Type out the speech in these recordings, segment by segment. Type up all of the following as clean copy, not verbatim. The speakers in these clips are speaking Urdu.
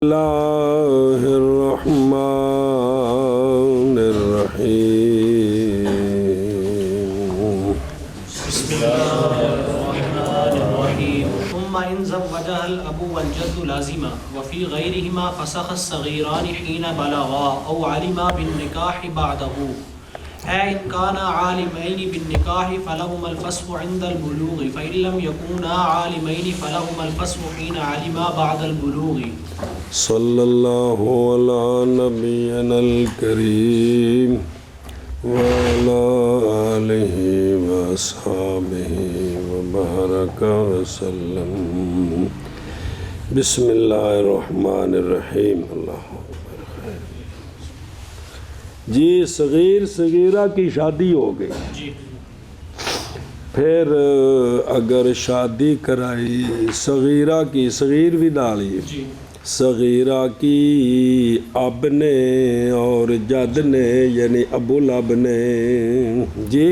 اللہ الرحمن الرحیم بسم اللہ الرحمن الرحیم ثم ان زوجها الاب والجد لازما وفي غيرهما فسخ الصغيران حين بلغا او علما بالنكاح بعده إن كان عالمين بالنكاح فلهما الفسخ عند البلوغ فإن لم يكونا عالمين فلهما الفسخ حين علما بعد البلوغ صلی اللہ علی نبینا الکریم وعلی آلہ واصحابہ وبارک وسلم بسم اللہ الرحمن الرحیم اللہ جی صغیر صغیرہ کی شادی ہو گئی جی پھر اگر شادی کرائی صغیرہ کی صغیر بھی ڈالی جی صغیرہ کی اب نے اور جد نے یعنی ابو الاب نے جی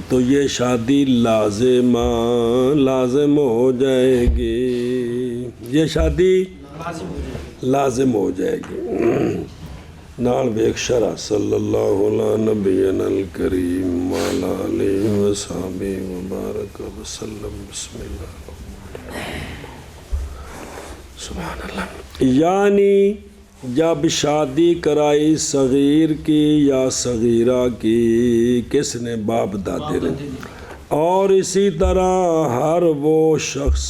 تو یہ شادی لازم ہو جائے گی یہ شادی لازم ہو جائے گی نال بیک شرح صلی اللہ علیہ نبینا الکریم وعلی آلہ وصحبہ وبارک وسلم بسم اللہ سبحان اللہ یعنی جب شادی کرائی صغیر کی یا صغیرہ کی کس نے باپ دادے نے اور اسی طرح ہر وہ شخص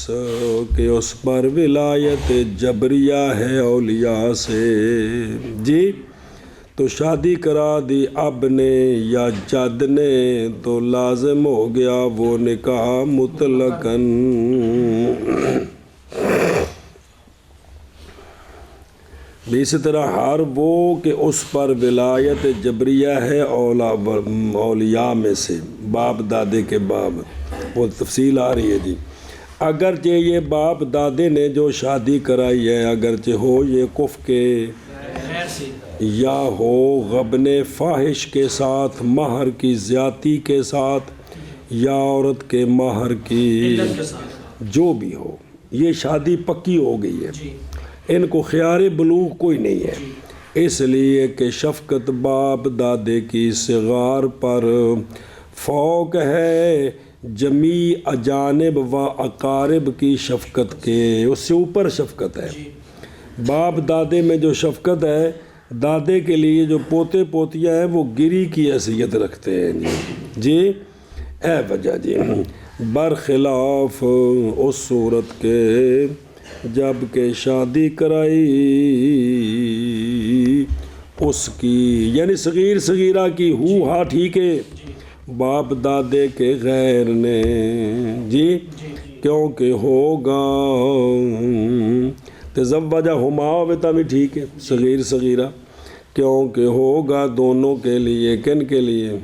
کہ اس پر ولایت جبریہ ہے اولیاء سے جی تو شادی کرا دی اب نے یا جد نے تو لازم ہو گیا وہ نکاح مطلقاً اسی طرح ہر وہ کہ اس پر ولایت جبریہ ہے اولیاء میں سے باپ دادے کے باپ وہ تفصیل آ رہی ہے جی اگرچہ یہ باپ دادے نے جو شادی کرائی ہے اگرچہ ہو یہ کف کے یا ہو غبن فاحش کے ساتھ مہر کی زیادتی کے ساتھ یا عورت کے مہر کی جو بھی ہو یہ شادی پکی ہو گئی ہے ان کو خیار بلوغ کوئی نہیں ہے اس لیے کہ شفقت باپ دادے کی صغار پر فوق ہے جمیع اجانب و اقارب کی شفقت کے اس سے اوپر شفقت ہے باپ دادے میں جو شفقت ہے دادے کے لیے جو پوتے پوتیاں ہیں وہ گری کی حیثیت رکھتے ہیں جی اے وجہ جی برخلاف اس صورت کے جب کہ شادی کرائی اس کی یعنی صغیر صغیرہ کی ہاں ٹھیک ہے باپ دادے کے غیر نے جی کیونکہ ہوگا تزوجہ ہما ہوتا بھی ٹھیک ہے صغیر صغیرہ کیونکہ ہوگا دونوں کے لیے کن کے لیے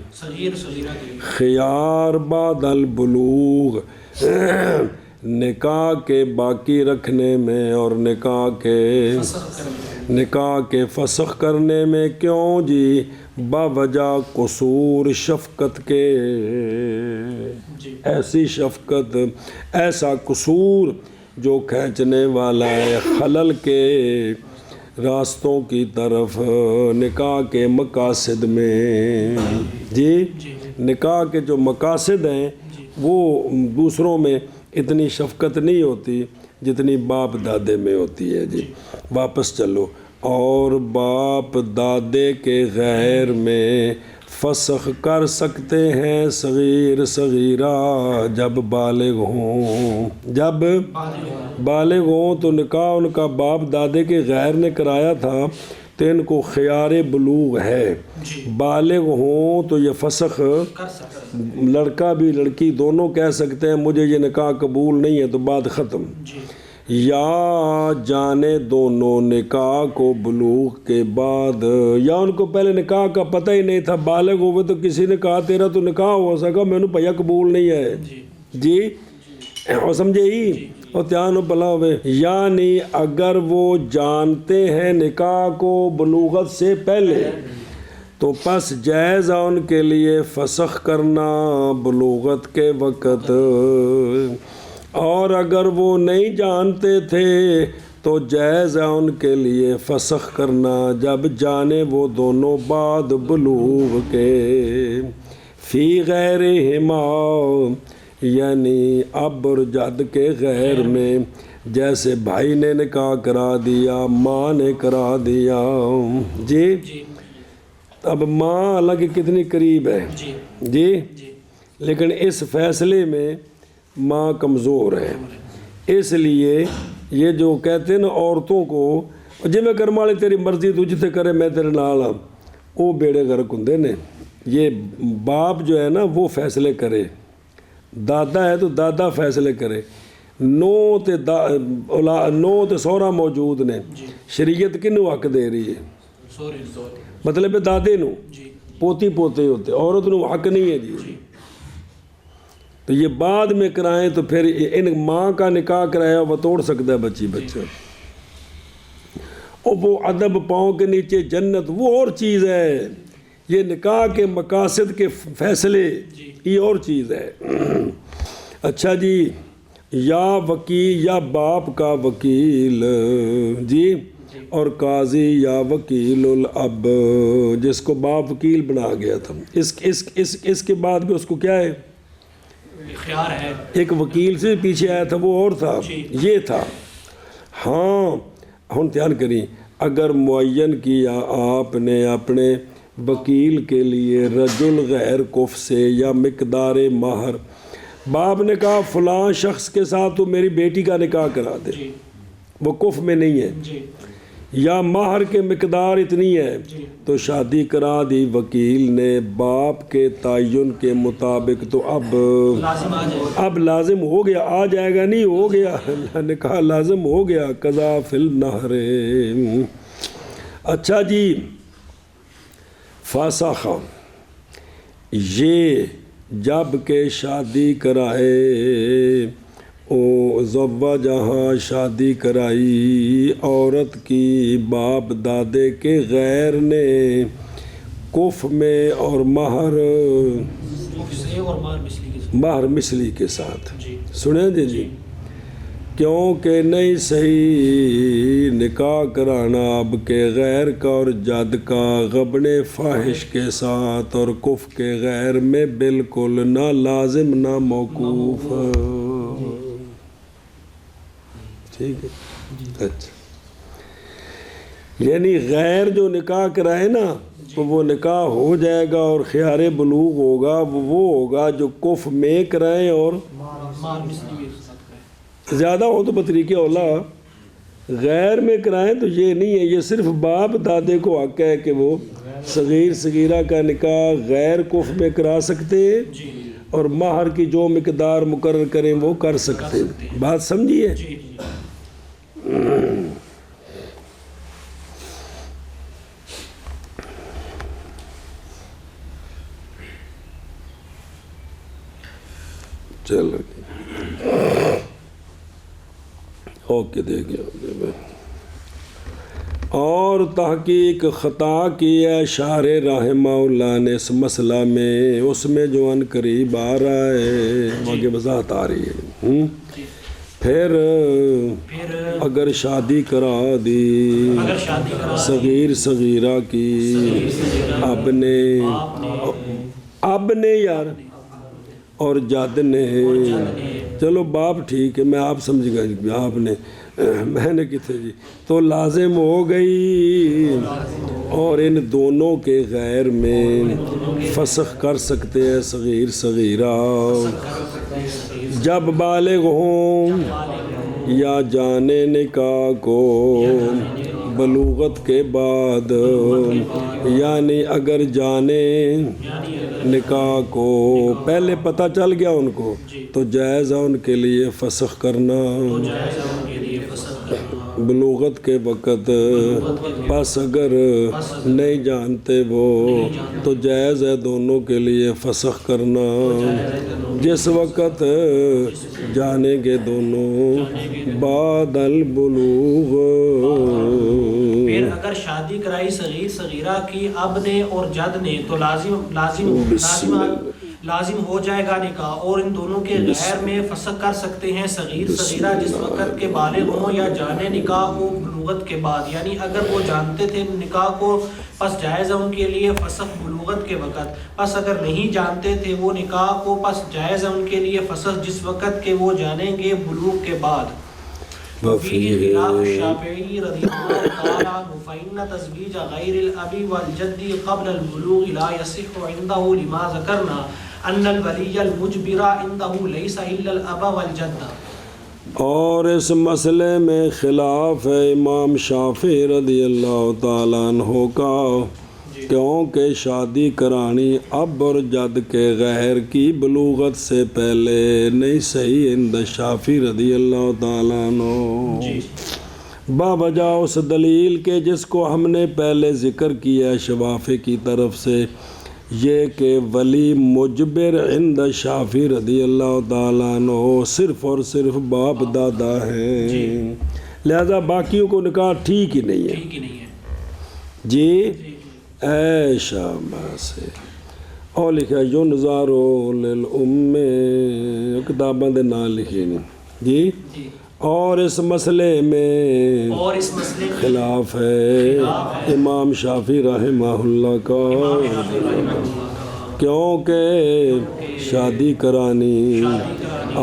خیار بعد البلوغ نکاح کے باقی رکھنے میں اور نکاح کے فسخ کرنے میں کیوں جی باوجہ قصور شفقت کے ایسی شفقت ایسا قصور جو کھینچنے والا ہے خلل کے راستوں کی طرف نکاح کے مقاصد میں جی نکاح کے جو مقاصد ہیں وہ دوسروں میں اتنی شفقت نہیں ہوتی جتنی باپ دادے میں ہوتی ہے جی واپس چلو اور باپ دادے کے غیر میں فسخ کر سکتے ہیں صغیر صغیرہ جب بالغ ہوں تو نکاح ان کا باپ دادے کے غیر نے کرایا تھا تو ان کو خیار بلوغ ہے بالغ ہوں تو یہ فسخ لڑکا بھی لڑکی دونوں کہہ سکتے ہیں مجھے یہ نکاح قبول نہیں ہے تو بات ختم یا جانے دونوں نکاح کو بلوغ کے بعد یا ان کو پہلے نکاح کا پتہ ہی نہیں تھا بالغ ہوئے تو کسی نے کہا تیرا تو نکاح ہو سکا میں نے پہیا قبول نہیں ہے جی اور سمجھے ہی اور تیان بلا ہوئے یعنی اگر وہ جانتے ہیں نکاح کو بلوغت سے پہلے تو پس جائز ہے ان کے لیے فسخ کرنا بلوغت کے وقت اور اگر وہ نہیں جانتے تھے تو جائز ہے ان کے لیے فسخ کرنا جب جانے وہ دونوں بعد بلوغ کے، فی غیرہما یعنی اب اور جد کے غیر میں، جیسے بھائی نے نکاح کرا دیا، ماں نے کرا دیا جی، اب ماں حالانکہ کتنی قریب ہے جی، لیکن اس فیصلے میں ماں کمزور ہے، اس لیے یہ جو کہتے ہیں نا عورتوں کو جی میں کرم والے تیری مرضی تو جتے کرے میں تیرے نال ہاں، وہ بیڑے غرق ہوندے نے۔ یہ باپ جو ہے نا وہ فیصلے کرے، دادا ہے تو دادا فیصلے کرے، نو تے سہرا موجود نے، شریعت کنوں حق دے رہی ہے؟ مطلب دادے نو، پوتی پوتے ہوتے، عورت نو حق نہیں ہے جی۔ تو یہ بعد میں کرائیں تو پھر ان ماں کا نکاح کرایا وہ توڑ سکتا ہے بچہ، اور وہ ادب پاؤں کے نیچے جنت وہ اور چیز ہے، یہ نکاح کے مقاصد کے فیصلے یہ اور چیز ہے۔ اچھا جی، یا وکیل یا باپ کا وکیل جی، اور قاضی یا وکیل الاب، جس کو باپ وکیل بنا گیا تھا، اس کے بعد بھی اس کو کیا ہے؟ اختیار ہے۔ ایک وکیل سے پیچھے آیا تھا وہ اور تھا، یہ تھا۔ ہاں ہن دھیان کریں، اگر معین کیا آپ نے اپنے وکیل کے لیے رجل غیر کف سے یا مقدار مہر، باپ نے کہا فلاں شخص کے ساتھ تو میری بیٹی کا نکاح کرا دے، وہ کف میں نہیں ہے، یا مہر کے مقدار اتنی ہے، تو شادی کرا دی وکیل نے باپ کے تعین کے مطابق، تو اب لازم ہو گیا، آ جائے گا نہیں، ہو گیا، نکاح لازم ہو گیا، قضا فی النہر۔ اچھا جی، فاسخ یہ جب کہ شادی کرائے، زوجہ جہاں شادی کرائی عورت کی باپ دادے کے غیر نے، کف میں اور مہر مثلی کے ساتھ، سنیں جی، کیونکہ نہیں صحیح نکاح کرانا اب کے غیر کا اور جد کا غبن فاحش کے ساتھ اور کف کے غیر میں بالکل نہ لازم نہ موقوف، ٹھیک ہے؟ اچھا، یعنی غیر جو نکاح کرائے نا تو وہ نکاح ہو جائے گا اور خیار بلوغ ہوگا، وہ ہوگا جو کف میں کرائیں اور زیادہ ہو تو بطریقہ اولا، غیر میں کرائیں تو یہ نہیں ہے، یہ صرف باپ دادے کو حق ہے کہ وہ صغیر صغیرہ کا نکاح غیر کف میں کرا سکتے اور مہر کی جو مقدار مقرر کریں وہ کر سکتے، بات سمجھیے؟ چلو اوکے، دیکھیں اور تحقیق خطا کی ہے شارح رحمہ اللہ نے اس مسئلہ میں، اس میں جو ان قریب آ رہا ہے آگے وضاحت آ رہی ہے۔ پھر اگر شادی کرا دی صغیر صغیرہ کی اب نے یار اور جد نے، چلو باپ ٹھیک ہے، میں آپ سمجھ گیا، آپ نے میں نے کتنے جی، تو لازم ہو گئی، اور ان دونوں کے غیر میں فسخ کر سکتے ہیں صغیر صغیرہ جب بالغ ہوں یا جانے نکاح کو بلوغت کے بعد، یعنی اگر جانے نکاح کو پہلے پتہ چل گیا ان کو تو جائز ہے ان کے لیے فسخ کرنا بلوغت کے وقت، پس اگر نہیں جانتے وہ تو جائز ہے دونوں کے لیے فسخ کرنا جس وقت جانیں گے دونوں بعد البلوغ۔ پھر اگر شادی کرائی صغیر صغیرہ کی اب نے اور جد نے تو لازم لازم ہو جائے گا نکاح، اور ان دونوں کے غیر میں فسخ کر سکتے ہیں صغیر صغیرہ جس وقت کے بالغ ہوں یا جانے نکاح کو بلوغت کے بعد، یعنی اگر وہ جانتے تھے نکاح کو پس جائز ہے ان کے لیے فسخ بلوغت کے وقت، پس اگر نہیں جانتے تھے وہ نکاح کو پس جائز ہے ان کے لیے فسخ جس وقت کے وہ جانیں گے بلوغ کے بعد۔ وفيه خلاف الشافعي رضي الله تعالى عنه فإن تزويج غير الأب والجد قبل البلوغ لا يصح عنده لما ذكرنا أن الولي المجبر عنده ليس إلا الأب والجد۔ اور اس مسئلے میں خلاف ہے امام شافعی رضی اللہ تعالیٰ عنہ کا، کیونکہ شادی کرانی اب اور جد کے غیر کی بلوغت سے پہلے نہیں صحیح عند شافعی رضی اللہ تعالیٰ عنہ، باوجہ اس دلیل کے جس کو ہم نے پہلے ذکر کیا شوافی کی طرف سے، یہ کہ ولی مجبر عند شافعی رضی اللہ تعالیٰ عنہ صرف اور صرف باپ دادا ہیں، لہذا باقیوں کو نکاح ٹھیک ہی نہیں ہے جی۔ اے شاباش ہے۔ اور لکھا ینظارو للام، کتاباں دے نام لکھے نہیں جی۔ اور اس مسئلے میں خلاف ہے امام شافعی رحمہ اللہ کا، کیونکہ شادی کرانی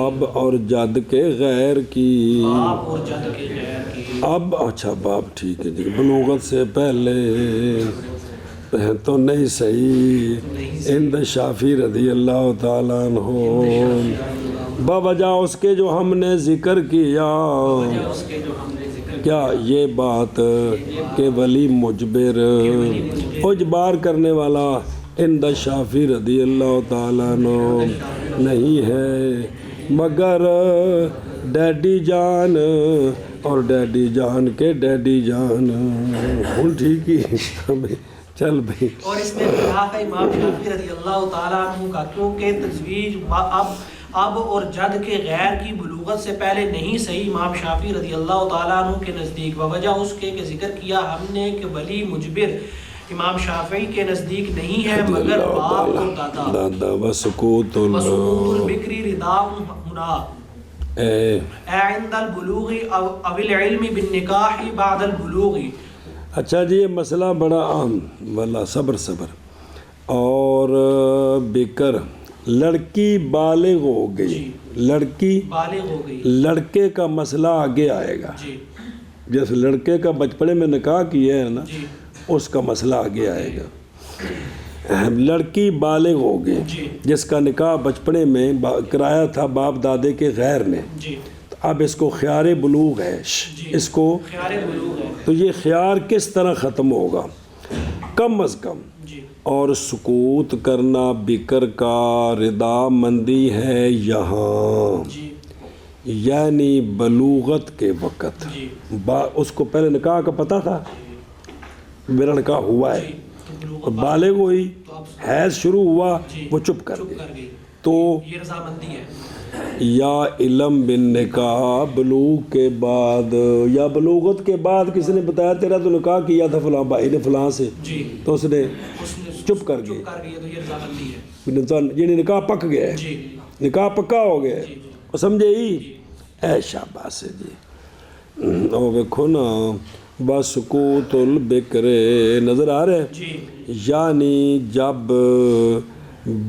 اب اور جد کے غیر کی، اب اچھا باپ ٹھیک ہے جی، بلوغت سے پہلے تو نہیں صحیح عند شافعی رضی اللہ تعالیٰ عنہ، باوجہ اس کے جو ہم نے ذکر کیا، کیا یہ بات کہ ولی مجبر اجبار کرنے والا عند شافعی رضی اللہ تعالیٰ عنہ نہیں ہے، مگر ڈیڈی جان اور ڈیڈی جان کے ڈیڈی جان، ہوں ٹھیک ہی چل بھائی۔ اور اس میں خلاف ہے امام شافعی رضی اللہ تعالیٰ عنہ کا، کیونکہ تزویج اب اور جد کے غیر کی بلوغت سے پہلے نہیں صحیح امام شافعی رضی اللہ تعالیٰ عنہ کے نزدیک، بوجہ اس کے کہ ذکر کیا ہم نے کہ ولی مجبر امام شافعی کے نزدیک نہیں ہے مگر باپ اور دادا، وسکوت البکری رداء ہنا عند البلوغ او العلم بالنکاح بعد البلوغ۔ اچھا جی، یہ مسئلہ بڑا عام والا، صبر اور بکر لڑکی بالغ ہو گئی، لڑکی بالغ ہو گئی، لڑکے کا مسئلہ آگے آئے گا، جیسے لڑکے کا بچپنے میں نکاح کیا ہے نا، اس کا مسئلہ آگے آئے گا۔ لڑکی بالغ ہو گئی جس کا نکاح بچپنے میں کرایا تھا باپ دادے کے غیر نے، اب اس کو خیار بلوغ ہے، اس کو تو یہ خیار کس طرح ختم ہوگا؟ کم از کم اور سکوت کرنا بکر کا رضا مندی ہے یہاں، یعنی بلوغت کے وقت اس کو پہلے نکاح کا پتہ تھا، میرا نکاح ہوا ہے اور بالغ ہوئی، حیض شروع ہوا، وہ چپ کر گئی، تو یہ رضامندی ہے۔ یا علم بن نکاح بلوغ کے بعد یا بلوغت کے بعد کسی نے بتایا تیرا تو نکاح کیا تھا فلاں بھائی نے فلاں سے، تو اس نے چپ کر گئی، یعنی نکاح پک گیا ہے، نکاح پکا ہو گیا ہے، وہ سمجھے ہی؟ اے شاباش جی۔ اور دیکھو نا، بسکوت البکر نظر آ رہا ہے، یعنی جب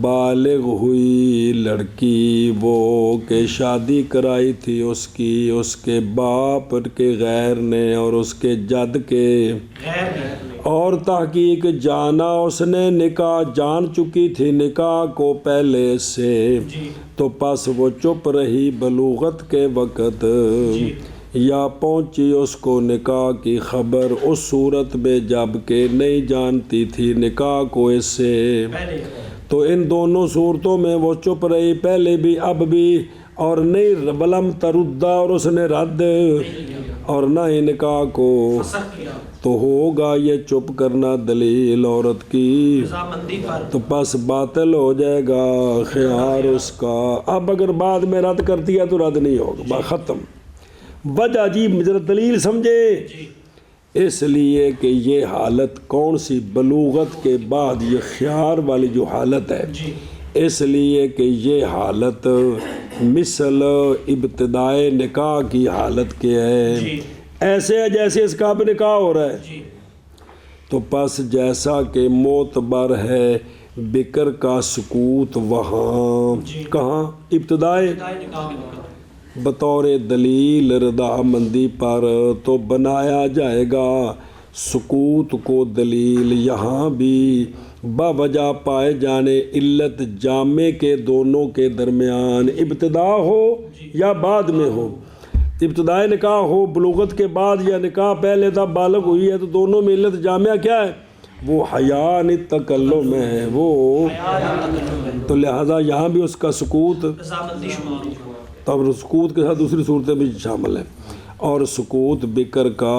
بالغ ہوئی لڑکی وہ کہ شادی کرائی تھی اس کی اس کے باپ کے غیر نے اور اس کے جد کے، اور تحقیق جانا اس نے نکاح جان چکی تھی نکاح کو پہلے سے، تو پس وہ چپ رہی بلوغت کے وقت، یا پہنچی اس کو نکاح کی خبر اس صورت میں جب کہ نہیں جانتی تھی نکاح کو اس سے، تو ان دونوں صورتوں میں وہ چپ رہی، پہلے بھی اب بھی، اور نہیں بلم تردہ اور اس نے رد اور نہ ہی نکاح کو، تو ہوگا یہ چپ کرنا دلیل عورت کی، تو پس باطل ہو جائے گا خیار اس کا۔ اب اگر بعد میں رد کرتی ہے تو رد نہیں ہوگا، ختم۔ وجہ جی ذرا دلیل سمجھے، اس لیے کہ یہ حالت کون سی؟ بلوغت کے بعد یہ خیار والی جو حالت ہے، اس لیے کہ یہ حالت مثل ابتدائے نکاح کی حالت کے ہے، جی ایسے ہے جیسے اس کا اب نکاح ہو رہا ہے۔ جی تو پس جیسا کہ معتبر ہے بکر کا سکوت وہاں جی۔ کہاں ابتدائے نکاح کے وقت بطور دلیل رضامندی پر، تو بنایا جائے گا سکوت کو دلیل یہاں بھی باوجہ پائے جانے علت جامع کے دونوں کے درمیان، ابتدا ہو یا بعد میں ہو، ابتدائے نکاح ہو بلوغت کے بعد یا نکاح پہلے تھا بالغ ہوئی ہے، تو دونوں میں علت جامعہ کیا ہے؟ وہ حیان تکلم ہے، وہ تو لہذا یہاں بھی اس کا سکوت رضامندی شمار ہوگا۔ تب سکوت کے ساتھ دوسری صورتیں بھی شامل ہیں، اور سکوت بکر کا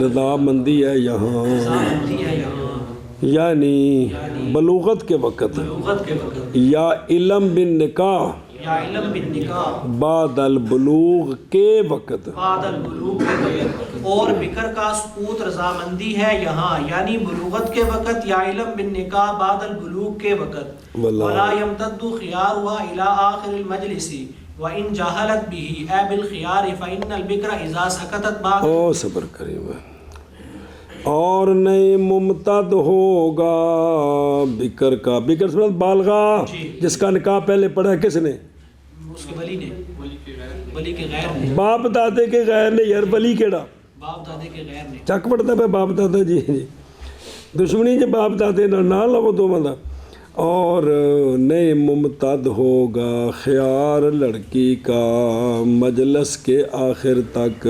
رضامندی ہے یہاں، رضامندی ہے یہاں یعنی بلوغت کے وقت بلوغت کے وقت، یا علم بن نکاح یا علم بالنکاح بعد البلوغ کے وقت، بعد البلوغ کے وقت، اور بکر کا سکوت رضامندی ہے یہاں یعنی بلوغت کے وقت یا علم بالنکاح بعد البلوغ کے وقت۔ واللہ ولا يمتد خيارها الى آخر المجلس وان جاهلت به اي بالخيار فان البکر اذا سکتت بعد او صبر کریم ہے، اور نہیں ممتد ہوگا بکر کا، بکر سے مراد بالغہ جس کا نکاح پہلے پڑھا ہے کس نے؟ اس کے ولی نے، ولی کے غیر نے، باپ دادے کے غیر نے، یار ولی کیڑا باپ دادے کے غیر نے۔ چک پڑتا پہ باپ دادا جی جی دشمنی جی باپ دادے نہ لو دو بندہ، اور نہیں ممتد ہوگا خیار لڑکی کا مجلس کے آخر تک،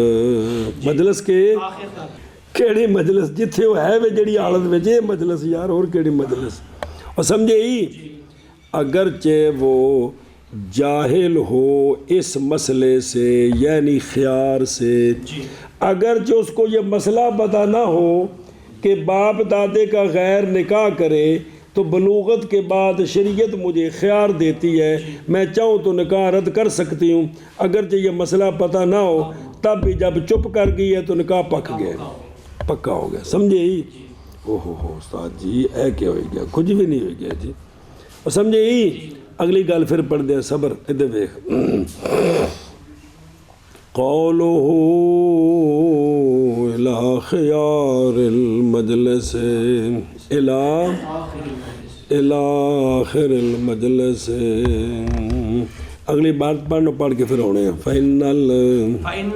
مجلس کے آخر تک کیڑی مجلس جتھے وہ ہے وے جڑی حالت وچ یہ مجلس یار، اور کیڑی مجلس، اور سمجھے ہی اگرچہ وہ جاہل ہو اس مسئلے سے یعنی خیار سے، اگرچہ اس کو یہ مسئلہ پتہ نہ ہو کہ باپ دادے کا غیر نکاح کرے تو بلوغت کے بعد شریعت مجھے خیار دیتی ہے، میں چاہوں تو نکاح رد کر سکتی ہوں، اگرچہ یہ مسئلہ پتہ نہ ہو تب بھی جب چپ کر گئی ہے تو نکاح پکا ہو گیا، سمجھے ہی؟ اوہ استاد جی اے کیا ہوئی گیا، کچھ بھی نہیں ہوئی گیا جی، اور سمجھے ہی؟ اگلی گل پھر پڑھ دیں، صبر ادھر دیکھ، قولہ الی خیار المجلس الی آخر المجلس، اگلی بات پڑھ کے پھر ہونے ہیں فَإِنَّ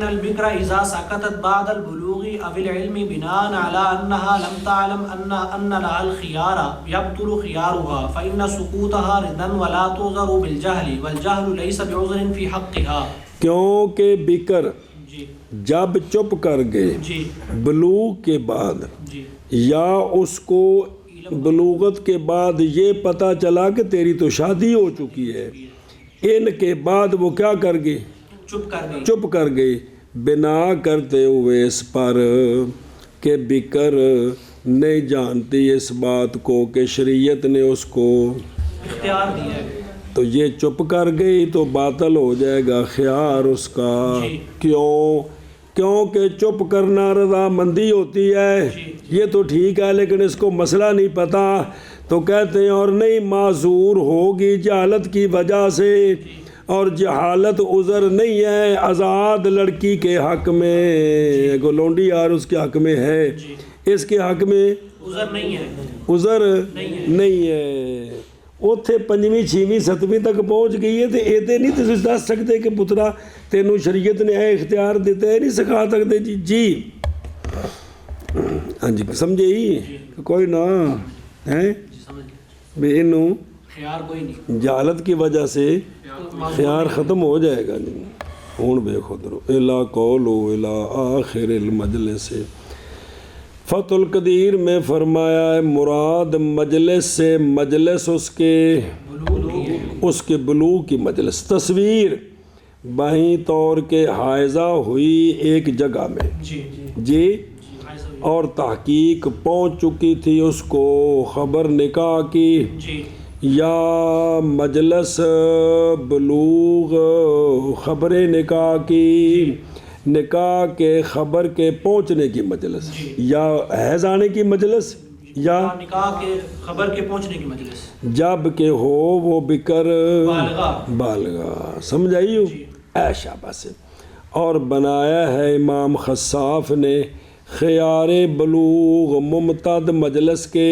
البکر اذا سکتت بعد البلوغ او العلم بناء على انها لم تعلم ان لها الخيار يبطل خيارها فإن سقوطها ردا ولا تعذر بالجهل والجهل ليس بعذر في حقها، کیونکہ بکر جب چپ کر گئے بلوغ کے بعد، یا اس کو بلوغت کے بعد یہ پتہ چلا کہ تیری تو شادی ہو چکی ہے، ان کے بعد وہ کیا کر گئی؟ چپ کر گئی، بنا کرتے ہوئے اس پر کہ بکر نہیں جانتی اس بات کو کہ شریعت نے اس کو اختیار دیا ہے، تو یہ چپ کر گئی تو باطل ہو جائے گا خیار اس کا۔ کیونکہ چپ کرنا رضامندی ہوتی ہے، یہ تو ٹھیک ہے لیکن اس کو مسئلہ نہیں پتہ، تو کہتے ہیں اور نہیں معذور ہوگی جہالت کی وجہ سے، اور جہالت عذر نہیں ہے آزاد لڑکی کے حق میں، گولونڈی یار اس کے حق میں ہے، اس کے حق میں عذر نہیں ہے، عذر نہیں ہے، اتھے پنجویں چھویں ستویں تک پہنچ گئی ہے، تو ایتے نہیں تسی دس سکتے کہ پترا تینوں شریعت نے اے اختیار دیتے ہیں، نہیں سکھا سکتے جی ہاں جی سمجھے ہی کوئی نہ ہیں بھی انہوں خیار کوئی نہیں، جہالت کی وجہ سے خیار ختم ہو جائے گا نہیں۔ ہون بے خود رو الا قولو الا آخر المجلس، فتح القدیر میں فرمایا ہے مراد مجلس سے مجلس اس کے بلوغ کی مجلس، تصویر بہیں طور کے حائزہ ہوئی ایک جگہ میں جی، اور تحقیق پہنچ چکی تھی اس کو خبر نکاح کی، یا مجلس بلوغ خبر نکاح کی، نکاح کے خبر کے پہنچنے کی مجلس، یا حیض آنے کی مجلس، یا نکاح کے خبر کے پہنچنے کی مجلس، جب کہ ہو وہ بکر بالغہ، بالغہ، سمجھ آئی ہو؟ اے شاباش سے۔ اور بنایا ہے امام خصاف نے خیار بلوغ ممتد مجلس کے،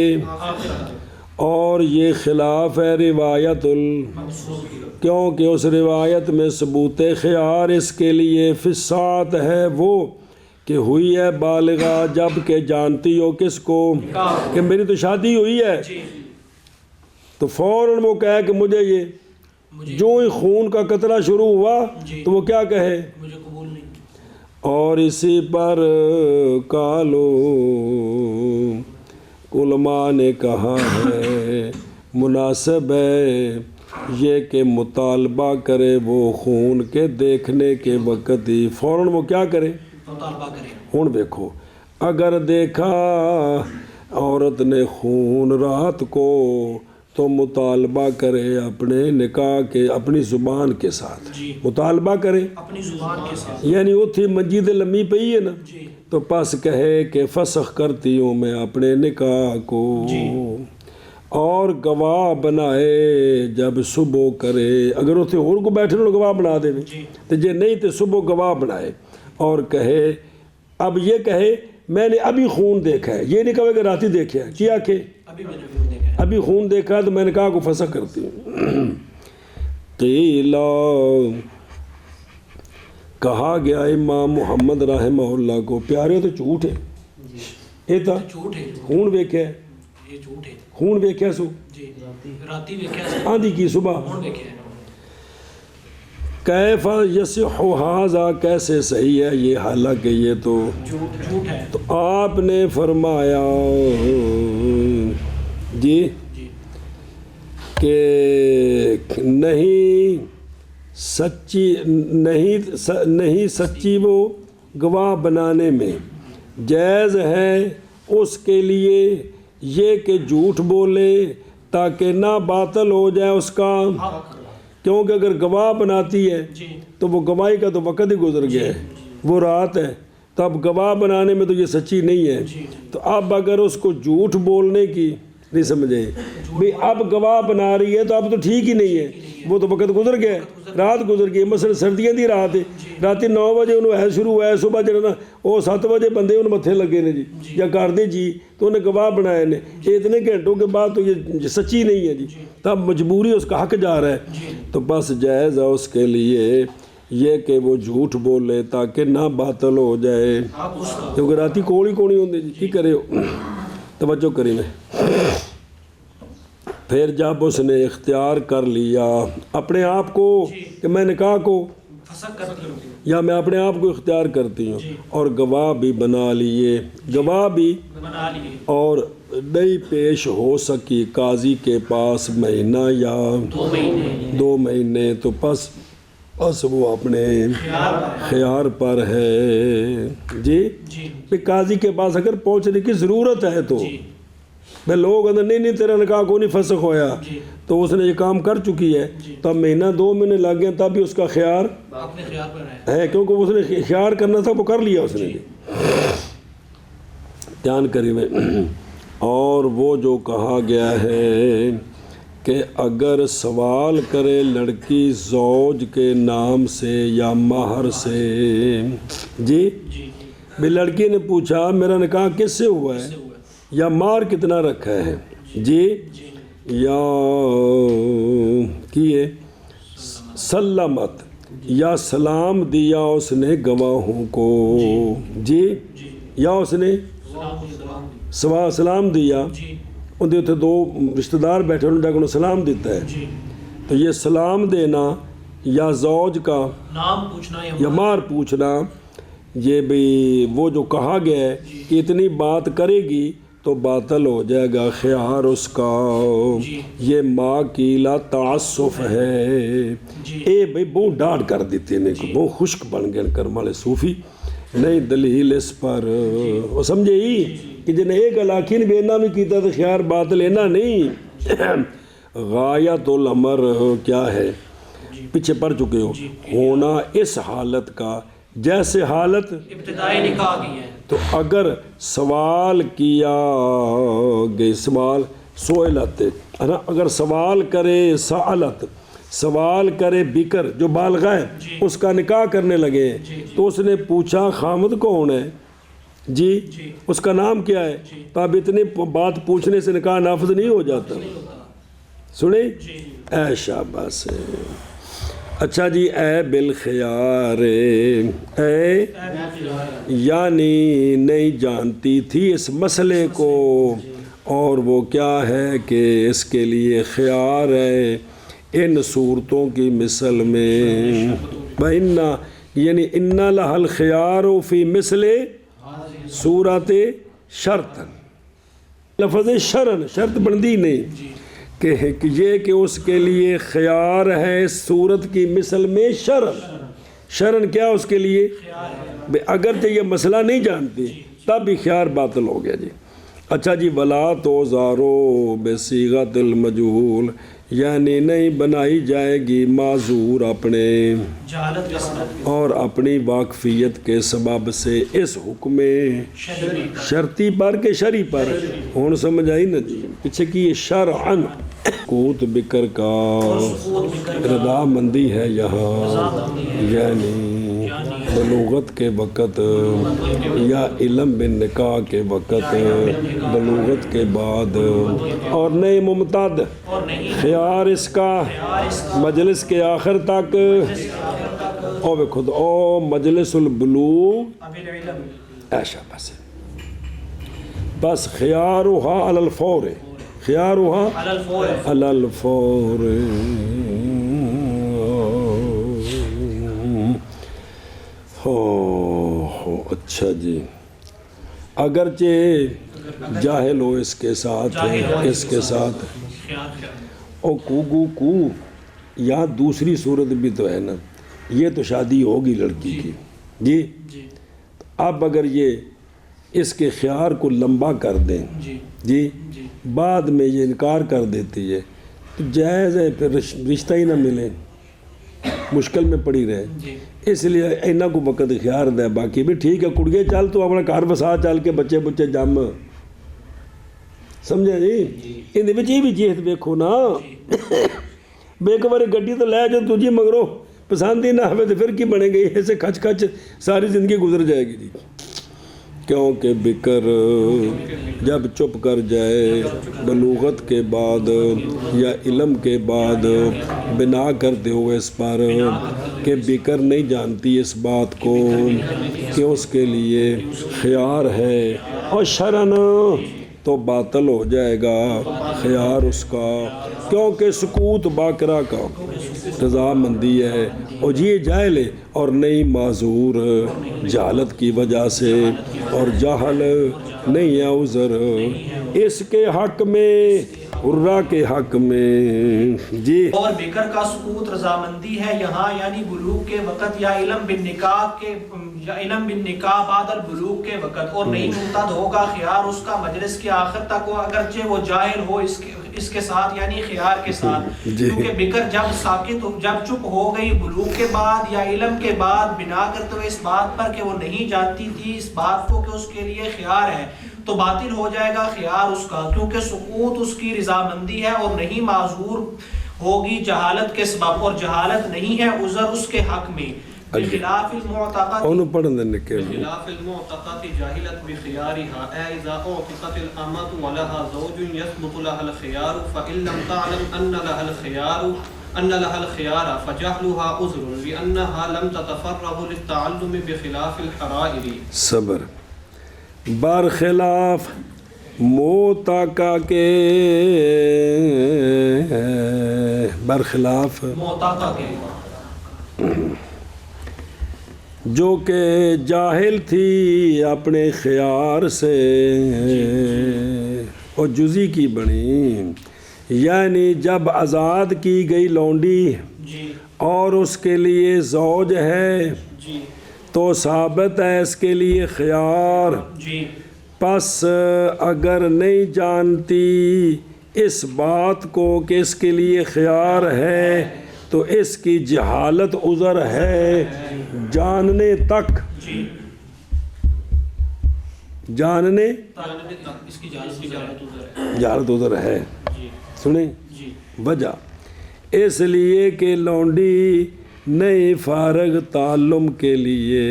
اور یہ خلاف ہے روایت کیونکہ اس روایت میں ثبوت خیار اس کے لیے فساد ہے وہ کہ ہوئی ہے بالغہ جب کہ جانتی ہو کس کو کہ میری تو شادی ہوئی ہے، تو فوراً وہ کہے کہ مجھے یہ جو ہی خون کا قطرہ شروع ہوا تو وہ کیا کہے مجھے قبول نہیں۔ اور اسی پر کالو علماء نے کہا ہے مناسب ہے یہ کہ مطالبہ کرے وہ خون کے دیکھنے کے وقت ہی، فوراً وہ کیا کرے مطالبہ کرے۔ ہوں دیکھو اگر دیکھا عورت نے خون رات کو تو مطالبہ کرے اپنے نکاح کے اپنی زبان کے ساتھ، مطالبہ کرے اپنی زبان کے ساتھ، یعنی اتھی منجید لمی پئی ہے نا، تو پس کہے کہ فسخ کرتی ہوں میں اپنے نکاح کو، اور گواہ بنائے جب صبح کرے، اگر اتنے اور کو بیٹھے نو گواہ بنا دے تو جے نہیں تو صبح گواہ بنائے اور کہے، اب یہ کہے میں نے ابھی خون دیکھا ہے، یہ نہیں کہے کہ راتی دیکھا ہے، کیا کہ ابھی میں نے خون دیکھا ہے، ابھی خون دیکھا تو میں نے کہا کو فسخ کرتی ہوں۔ قیلا کہا گیا امام محمد رحمہ اللہ کو، پیارے تو جھوٹ ہے یہ تھا جھوٹ ہے، خون ویکھیا ہے، یہ جھوٹ ہے خون ویکھیا سو جی، راتی ویکھیا ہے، آندھی کی صبح، خون ویکھیا ہے۔ کیف یصح ھذا کیسے صحیح ہے یہ، حالانکہ یہ تو جھوٹ ہے تو آپ نے فرمایا جی کہ نہیں سچی وہ گواہ بنانے میں جائز ہے اس کے لیے یہ کہ جھوٹ بولے تاکہ نہ باطل ہو جائے اس کا، کیونکہ اگر گواہ بناتی ہے تو وہ گواہی کا تو وقت ہی گزر گیا ہے، وہ رات ہے، تو اب گواہ بنانے میں تو یہ سچی نہیں ہے، تو اب اگر اس کو جھوٹ بولنے کی نہیں سمجھے بھئی اب گواہ بنا رہی ہے تو اب تو ٹھیک ہی نہیں ہے، وہ تو وقت گزر گیا ہے، رات گزر گئی، مثلا سردیاں دی رات ہے، راتی 9 بجے انہوں ہے شروع ہوا ہے، صبح جڑا وہ 7 بجے بندے انہوں متھے لگے نے جی یا کر دے جی، تو انہیں گواہ بنائے نے، اتنے گھنٹوں کے بعد تو یہ سچی نہیں ہے جی، تب مجبوری اس کا حق جا رہا ہے، تو بس جائز ہے اس کے لیے یہ کہ وہ جھوٹ بولے تاکہ نہ باطل ہو جائے، کیونکہ راتی کوڑی ہوندی جی کی کرے ہو، توجہ کری میں۔ پھر جب اس نے اختیار کر لیا اپنے آپ کو کہ میں نکاح کو فسخ کرتی ہوں یا میں اپنے آپ کو اختیار کرتی ہوں، اور گواہ بھی بنا لیے، گواہ بھی بنا لیے، اور نہیں پیش ہو سکی قاضی کے پاس مہینہ یا 2 مہینے، تو پس وہ اپنے خیار پر ہے جی، کہ قاضی کے پاس اگر پہنچنے کی ضرورت ہے تو میں لوگ اندر نہیں تیرا نکاح کو نہیں فسخ ہویا تو اس نے یہ کام کر چکی ہے، تب مہینہ 2 مہینے لگ گئے تب بھی اس کا خیار اپنے خیار پر ہے، کیونکہ اس نے خیار کرنا تھا وہ کر لیا اس نے دھیان کری میں۔ اور وہ جو کہا گیا ہے کہ اگر سوال کرے لڑکی زوج کے نام سے یا مہر سے جی، بھی لڑکی نے پوچھا میرا نکاح کس سے ہوا ہے یا مہر کتنا رکھا ہے جی، یا کیے سلمت یا سلام دیا اس نے گواہوں کو جی، یا اس نے سلام دیا، اندھے اتنے 2 رشتہ دار بیٹھے انہوں نے سلام دیتا ہے، تو یہ سلام دینا یا زوج کا نام پوچھنا یا مہر پوچھنا، یہ بھی وہ جو کہا گیا ہے کہ اتنی بات کرے گی تو باطل ہو جائے گا خیار اس کا، یہ ماں کی لا تعصف ہے، اے بھئی بہت ڈاٹ کر دیتے ہیں، بہت خشک بن گئے کرم والے صوفی، نہیں دلیل اس پر وہ سمجھے ہی کہ جنہیں ایک علاقی نے بینا بھی کیتا تو خیار باطل اینا نہیں، غایت الامر کیا ہے پیچھے پڑھ چکے ہو، ہونا اس حالت کا جیسے حالت ابتدائی نکاح کی ہے، تو اگر سوال کیا گئے سوال سوئلت ہے نا، اگر سوال کرے سالت، سوال کرے بکر جو بالغہ ہے اس کا نکاح کرنے لگے تو اس نے پوچھا خامد کون ہے جی اس کا نام کیا ہے، تو اب اتنی بات پوچھنے سے نکاح نافذ نہیں ہو جاتا. سنیں اے شاباش. اچھا جی اے بالخیار اے یعنی نہیں جانتی تھی اس مسئلے کو، اور وہ کیا ہے کہ اس کے لیے خیار ہے ان صورتوں کی مثل میں. وَإِنَّا یعنی اِنَّ لَهَا الْخِيَارُ فِي مِثْلِ صورت شرط، لفظ شرن شرط بندی نہیں کہ یہ کہ اس کے لیے خیار ہے صورت کی مثل میں شرن. شرن کیا اس کے لیے، اگرچہ یہ مسئلہ نہیں جانتی تب بھی خیار باطل ہو گیا جی. اچھا جی ولا تو زارو بصیغۃ المجہول یعنی نہیں بنائی جائے گی معذور اپنے اور اپنی واقفیت کے سبب سے اس حکم شرطی پر کے شرعی پر. ہون سمجھ آئی نا جی، پیچھے کی شرعن کوت بکر کا رضا مندی ہے یہاں، یعنی بلوغت کے وقت یا علم بن نکاح کے وقت، بلوغت کے بعد، اور نئے ممتد خیار اس کا مجلس کے آخر تک، او خود او مجلس البلوغ ایشا بس بس خیارها علی الفور، خیارها علی الفور. اچھا جی اگرچہ جاہل ہو اس کے ساتھ اس کے ساتھ او کو یہاں دوسری صورت بھی تو ہے نا، یہ تو شادی ہوگی لڑکی کی جی. اب اگر یہ اس کے خیار کو لمبا کر دیں جی بعد میں یہ انکار کر دیتی ہے تو جائز ہے پھر رشتہ ہی نہ ملے، مشکل میں پڑی رہے. اس لیے اینا کو وقت خیار دے. باقی بھی ٹھیک ہے کڑیے چل تو اپنا گھر بسا چل کے بچے بچے جم سمجھا جی. ان یہ بھی چیز دیکھو نا بے ایک بار گڈی تو لے جاؤ تجھی مگرو پسند ہی نہ ہوئے تو پھر کی بنے گئی، ایسے کھچ کھچ ساری زندگی گزر جائے گی جی. کیونکہ بکر جب چپ کر جائے بلوغت کے بعد یا علم کے بعد، بنا کرتے ہوئے اس پر کہ بکر نہیں جانتی اس بات کو کہ اس کے لیے خیار ہے، اور شرن تو باطل ہو جائے گا خیار اس کا، کیونکہ سکوت باقرہ کا رضامندی ہے اور یہ جاہل ہے اور نئی معذور جہالت کی وجہ سے، اور جاہل نہیں ہے عذر اس کے حق میں حرہ کے حق میں جی. اور بکر کا سکوت رضامندی ہے یہاں یعنی بلوغ کے وقت یا علم بن نکاح کے یا علم بن نکاح بعد البلوغ کے وقت، اور نہیں ممتد ہوگا خیار اس کا مجلس کے آخر تک ہو اگرچہ وہ جاہل ہو اس کے ساتھ یعنی خیار کے ساتھ. کیونکہ بکر جب ساکت جب چپ ہو گئی بلوغ کے بعد یا علم کے بعد، بنا کرتے ہوئے اس بات پر کہ وہ نہیں جانتی تھی اس بات کو کہ اس کے لیے خیار ہے، تو باطل ہو جائے گا خیار اس کا، کیونکہ سقوط اس کی رضامندی ہے اور نہیں معذور ہوگی جہالت کے سبب، اور جہالت نہیں ہے عذر اس کے حق میں. بخلاف المعتقد بخلاف المعتقد جاہلت بخیارها اذا اعتقت الامة ولها زوج يثبت لها الخيار فان لم تعلم ان لها الخيار فجهلها عذر لانها لم تتفرغ للتعلم بخلاف الحرائر. صبر برخلاف موتاقا کے برخلاف موتاقا کے جو کہ جاہل تھی اپنے خیار سے اور جزی کی بنی، یعنی جب آزاد کی گئی لونڈی اور اس کے لیے زوج ہے تو ثابت ہے اس کے لیے خیار. پس اگر نہیں جانتی اس بات کو کہ اس کے لیے خیار ہے تو اس کی جہالت عذر ہے جاننے تک. جاننے اس کی جہالت ادھر ہے. جہالت ادھر ہے. جی سنیں جی وجہ اس لیے کہ لونڈی نئی فارغ تعلم کے لیے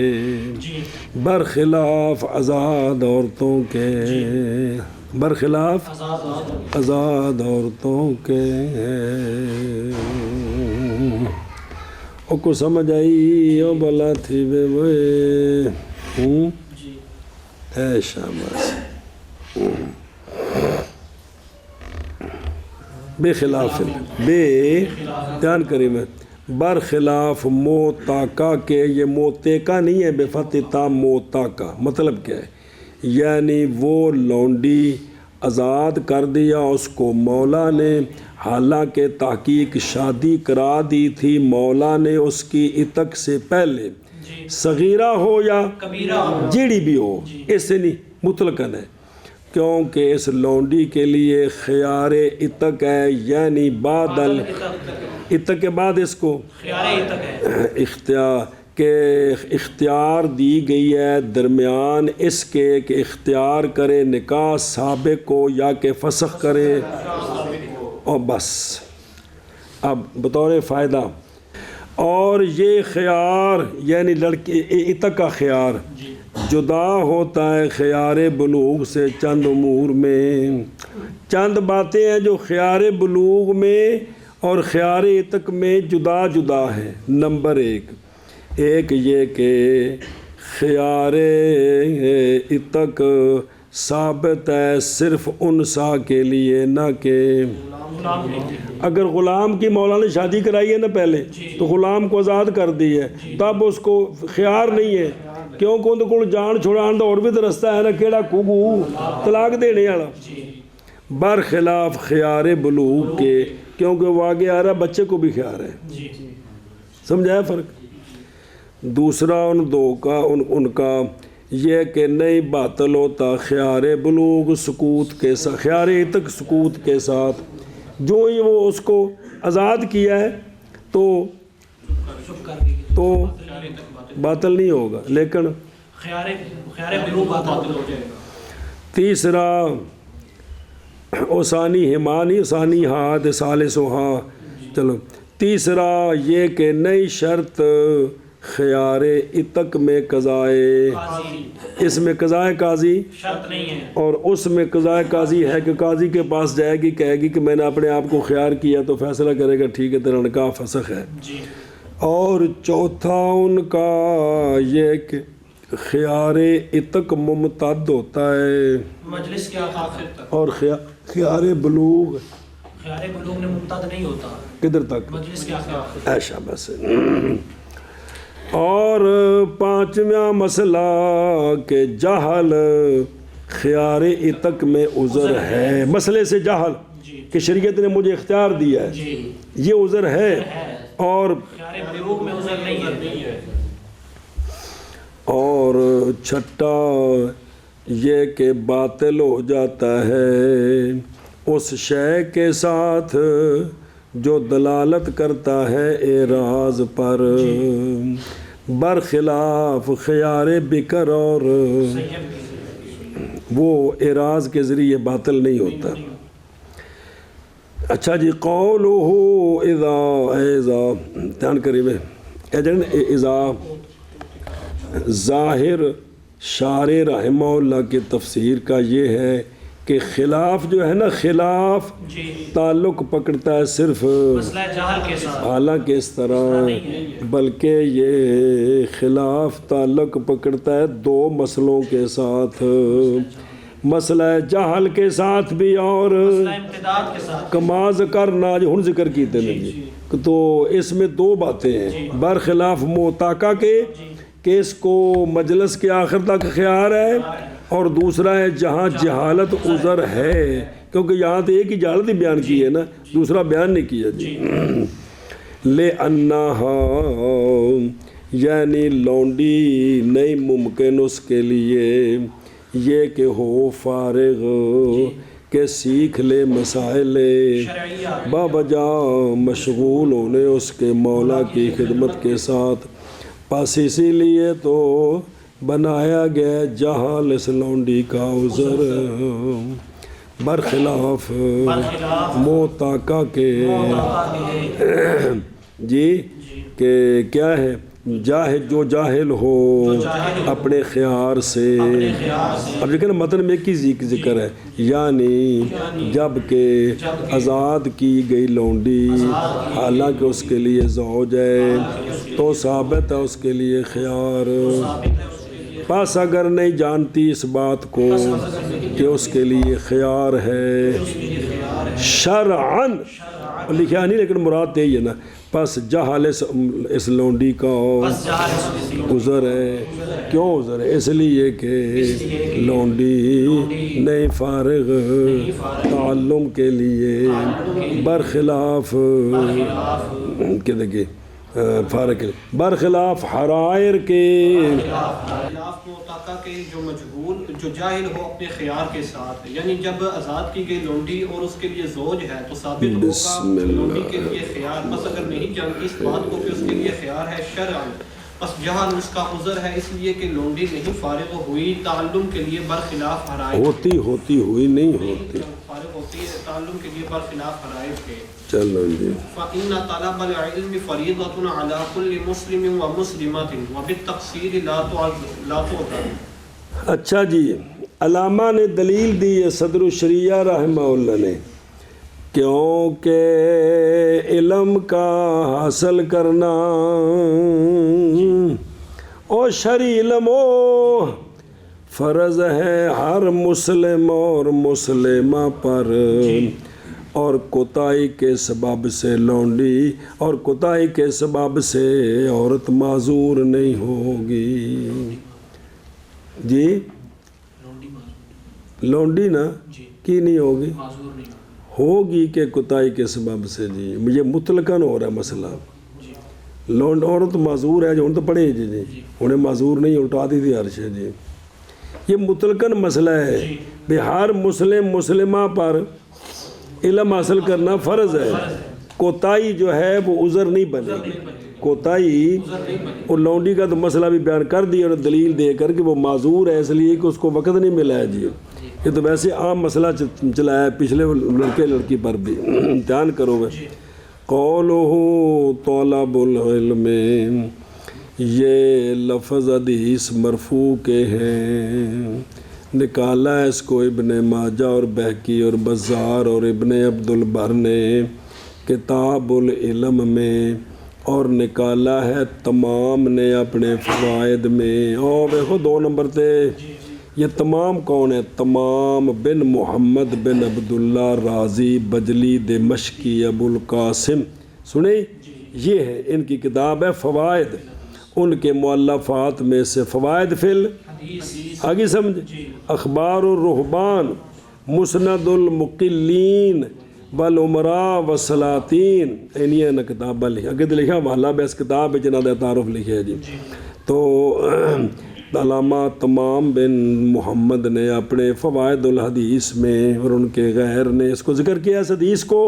جی برخلاف آزاد عورتوں کے برخلاف آزاد عورتوں کے او کو سمجھ آئی او بلا تھی بے وے جی اے شاباش بے خلاف بے دھیان کری میں برخلاف موتاقا کے. یہ موتیقا نہیں ہے بے فتح تا موتاقا. مطلب کیا ہے؟ یعنی وہ لونڈی آزاد کر دیا اس کو مولا نے، حالانکہ تحقیق شادی کرا دی تھی مولا نے اس کی عتق سے پہلے، صغیرہ ہو یا کبیرہ ہو، جیڑی بھی ہو، اس سے نہیں مطلقاً ہے، کیونکہ اس لونڈی کے لیے خیار عتق ہے، یعنی بعد عتق کے بعد اس کو خیار تک ہے. اختیار دی گئی ہے درمیان اس کے کہ اختیار کرے نکاح سابق کو یا کہ فسخ کرے، اور بس. اب بطور فائدہ، اور یہ خیار یعنی لڑکی عتق کا خیار جدا ہوتا ہے خیار بلوغ سے چند امور میں. چند باتیں ہیں جو خیار بلوغ میں اور خیار عتق میں جدا جدا ہے. نمبر ایک یہ کہ خیار عتق ثابت ہے صرف انسا کے لیے، نہ کہ اگر غلام کی مولا نے شادی کرائی ہے نا پہلے تو غلام کو آزاد کر دی ہے، تب اس کو خیار نہیں ہے، کیونکہ ان کو جان چھڑان دا اور بھی تو رستہ ہے نا، کیڑا کوگو طلاق دینے والا. برخلاف خیار بلوغ کے، کیونکہ وہ آگے آ رہا بچے کو بھی خیار ہے. سمجھایا فرق؟ دوسرا ان دو کا ان کا یہ کہ نہیں باطل ہوتا خیار بلوغ سکوت کے ساتھ، خیار عتق سکوت کے ساتھ. جو ہی وہ اس کو آزاد کیا ہے تو باطل نہیں ہوگا، لیکن خیار بلوغ باطل ہو جائے گا. تیسرا اوسانی ہمانی ثانی ہاتھ ثالث ہاں. چلو تیسرا یہ کہ نئی شرط خیار عتق میں قضائے، اس میں قضائے قاضی شرط نہیں ہے، اور اس میں قضائے قاضی ہے کہ قاضی کے پاس جائے گی، کہے گی کہ میں نے اپنے آپ کو خیار کیا، تو فیصلہ کرے گا ٹھیک ہے تیرا نکاح فسخ ہے. اور چوتھا ان کا یہ کہ خیار عتق ممتد ہوتا ہے مجلس کے آخر تک، اور خیار بلوغ خیار بلوغ نے ممتد نہیں ہوتا کدھر تک؟ مجلس کے آخر. ایشا بس. اور پانچواں مسئلہ کہ جہل خیار عتق میں عذر ہے. مسئلے سے جہل کہ شریعت نے مجھے اختیار دیا ہے، یہ عذر ہے. اور خیار بلوغ میں عذر نہیں ہے. اور چھٹا یہ کہ باطل ہو جاتا ہے اس شے کے ساتھ جو دلالت کرتا ہے اعراض پر، برخلاف خیار بکر، اور وہ اعراض کے ذریعے باطل نہیں ہوتا. اچھا جی، قولہ اذا دھیان کریے اذا ظاہر شارع رحمہ اللہ کی تفسیر کا یہ ہے کہ خلاف جو ہے نا، خلاف تعلق پکڑتا ہے صرف مسئلہ جہل کے ساتھ، حالانکہ اس طرح بلکہ یہ خلاف تعلق پکڑتا ہے دو مسئلوں کے ساتھ، مسئلہ جہل کے ساتھ بھی اور امتداد کے ساتھ. کما ذکرنا جو ہن ذکر کیتے ہیں، تو اس میں دو باتیں ہیں. برخلاف موتاقا کے کہ اس کو مجلس کے آخر تک خیار ہے، اور دوسرا ہے جہاں جہالت عذر ہے، کیونکہ یہاں تو ایک ہی جہالت ہی بیان کی ہے نا، دوسرا بیان نہیں کیا. جی لِأَنَّهَا یعنی لونڈی نہیں ممکن اس کے لیے یہ کہ ہو فارغ کہ سیکھ لے مسائل بابجا مشغول ہونے اس کے مولا کی خدمت کے ساتھ. پس اسی لیے تو بنایا گیا جہال اس لونڈی کا عذر برخلاف موتاقہ کے جی کہ کیا ہے جاہل جو جاہل ہو اپنے خیار سے. اب دیکھیں نا متن میں کی ذکر ہے یعنی جب کہ آزاد کی گئی لونڈی حالانکہ اس کے لیے زوج ہے تو ثابت ہے اس کے لیے خیار. پس اگر نہیں جانتی اس بات کو کہ اس کے لیے خیار ہے شرعاً لکھا نہیں لیکن مراد یہی ہے نا پس جہل اس لونڈی کا عذر ہے. کیوں عذر ہے؟ اس لیے کہ لونڈی نہیں فارغ تعلم کے لیے برخلاف کہ دیکھیے فارغ برخلاف حرائر کے خلاف موتاقہ کے جو مجہول جو جاہل ہو اپنے خیار کے ساتھ یعنی جب آزاد کی گئی لونڈی اور اس کے لیے زوج ہے تو ثابت ہوگا لونڈی کے لیے خیار. بس اگر نہیں جانتی اس بات کو کہ اس کے لیے خیار ہے شرعاً بس جہل اس کا عذر ہے اس لیے کہ لونڈی نہیں فارغ ہوئی تعلم کے لیے برخلاف حرائر ہوتی ہوئی نہیں ہوتی فارغ ہوتی ہے تعلم کے لیے برخلاف حرائر کے. چلو جی فَإِنَّ طَلَبَ الْعِلْمِ فَرِيضَةٌ عَلَى كُلِّ مُسْلِمٍ وَمُسْلِمَةٍ وَبِالتَّقْصِيرِ لَا تُعْذَرُ. اچھا جی علامہ نے دلیل دی ہے صدر الشریعہ رحمہ اللہ نے کیونکہ علم کا حاصل کرنا او شرعی علم او فرض ہے ہر مسلم اور مسلمہ پر اور کوتاہی کے سبب سے لونڈی اور کوتاہی کے سبب سے عورت معذور نہیں ہوگی. جی لونڈی نا کی نہیں ہوگی ہوگی کہ کوتاہی کے سبب سے. جی یہ مطلقاً ہو رہا ہے مسئلہ. لونڈ عورت معذور ہے جو ان تو پڑھے جی انہیں معذور نہیں اٹھا دی تھی عرش. جی یہ مطلقاً مسئلہ ہے کہ ہر مسلم مسلمہ پر علم حاصل کرنا فرض ہے. کوتاہی جو ہے وہ عذر نہیں بنے گی. کوتاہی اور لونڈی کا تو مسئلہ بھی بیان کر دیا اور دلیل دے کر کہ وہ معذور ہے اس لیے کہ اس کو وقت نہیں ملا ہے. جی یہ تو ویسے عام مسئلہ چلا ہے پچھلے لڑکے لڑکی پر بھی. دھیان کرو گے قولہ طلب العلم یہ لفظ حدیث مرفوع کے ہیں. نکالا ہے اس کو ابن ماجہ اور بہقی اور بزار اور ابن عبد البر نے کتاب العلم میں اور نکالا ہے تمام نے اپنے فوائد میں. اور دیکھو 2 نمبر تے یہ تمام کون ہے؟ تمام بن محمد بن عبداللہ رازی بجلی دمشقی ابو القاسم. سنیں یہ ہے ان کی کتاب ہے فوائد. ان کے مؤلفات میں سے فوائد فل آگے سمجھ اخبار الرہبان مسند المقلین والعمراء والسلاطین انہی نے کتابہ لکھا. اگر لکھا والا بیس کتاب جناد تعارف لکھے جی. تو علامہ تمام بن محمد نے اپنے فوائد الحدیث میں اور ان کے غیر نے اس کو ذکر کیا اس حدیث کو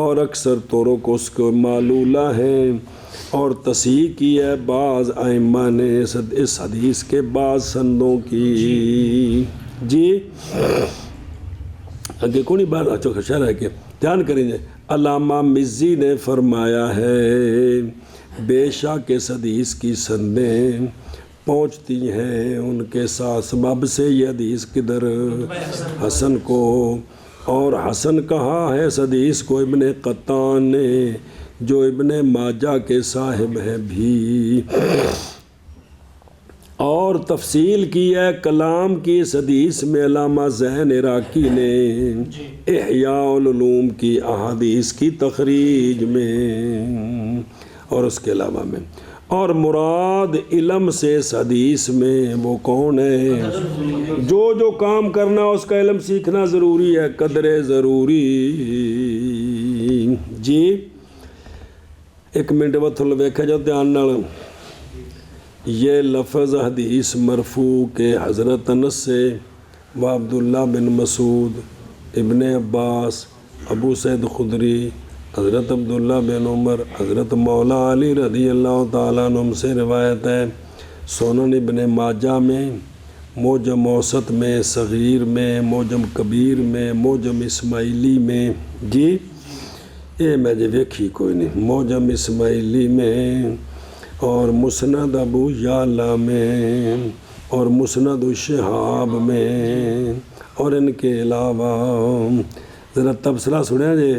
اور اکثر طرق کو اس کو معلولہ ہیں اور تصحیح کی ہے بعض ائمہ نے اس حدیث کے بعض سندوں کی. جی اگے کونی بات اچھا خشر ہے کہ دھیان کریں گے. علامہ مزی نے فرمایا ہے بے شک اس حدیث کی سندیں پہنچتی ہیں ان کے ساتھ سبب سے یہ حدیث کدھر حسن کو. اور حسن کہا ہے اس حدیث کو ابن قطان نے جو ابن ماجہ کے صاحب ہے بھی. اور تفصیل کی ہے کلام کی اس حدیث میں علامہ زین عراقی نے احیاء العلوم کی احادیث کی تخریج میں اور اس کے علاوہ میں. اور مراد علم سے اس حدیث میں وہ کون ہے؟ جو کام کرنا اس کا علم سیکھنا ضروری ہے قدر ضروری. جی ایک منٹ بتل ویکھا جاؤ دھیان نال. یہ لفظ حدیث مرفوع کے حضرت انس سے و عبداللہ بن مسعود ابن عباس ابو سعید خدری حضرت عبداللہ بن عمر حضرت مولا علی رضی اللہ تعالیٰ عنہ سے روایت ہے. سنن ابن ماجہ میں، موجم اوسط میں، صغیر میں، موجم کبیر میں، موجم اسماعیلی میں، جی یہ میں جی ویکھی کوئی نہیں، موجم اسماعیلی میں اور مسند ابو یعلا میں اور مسند الشہاب میں، اور ان کے علاوہ ذرا تبصرہ سنیا جی،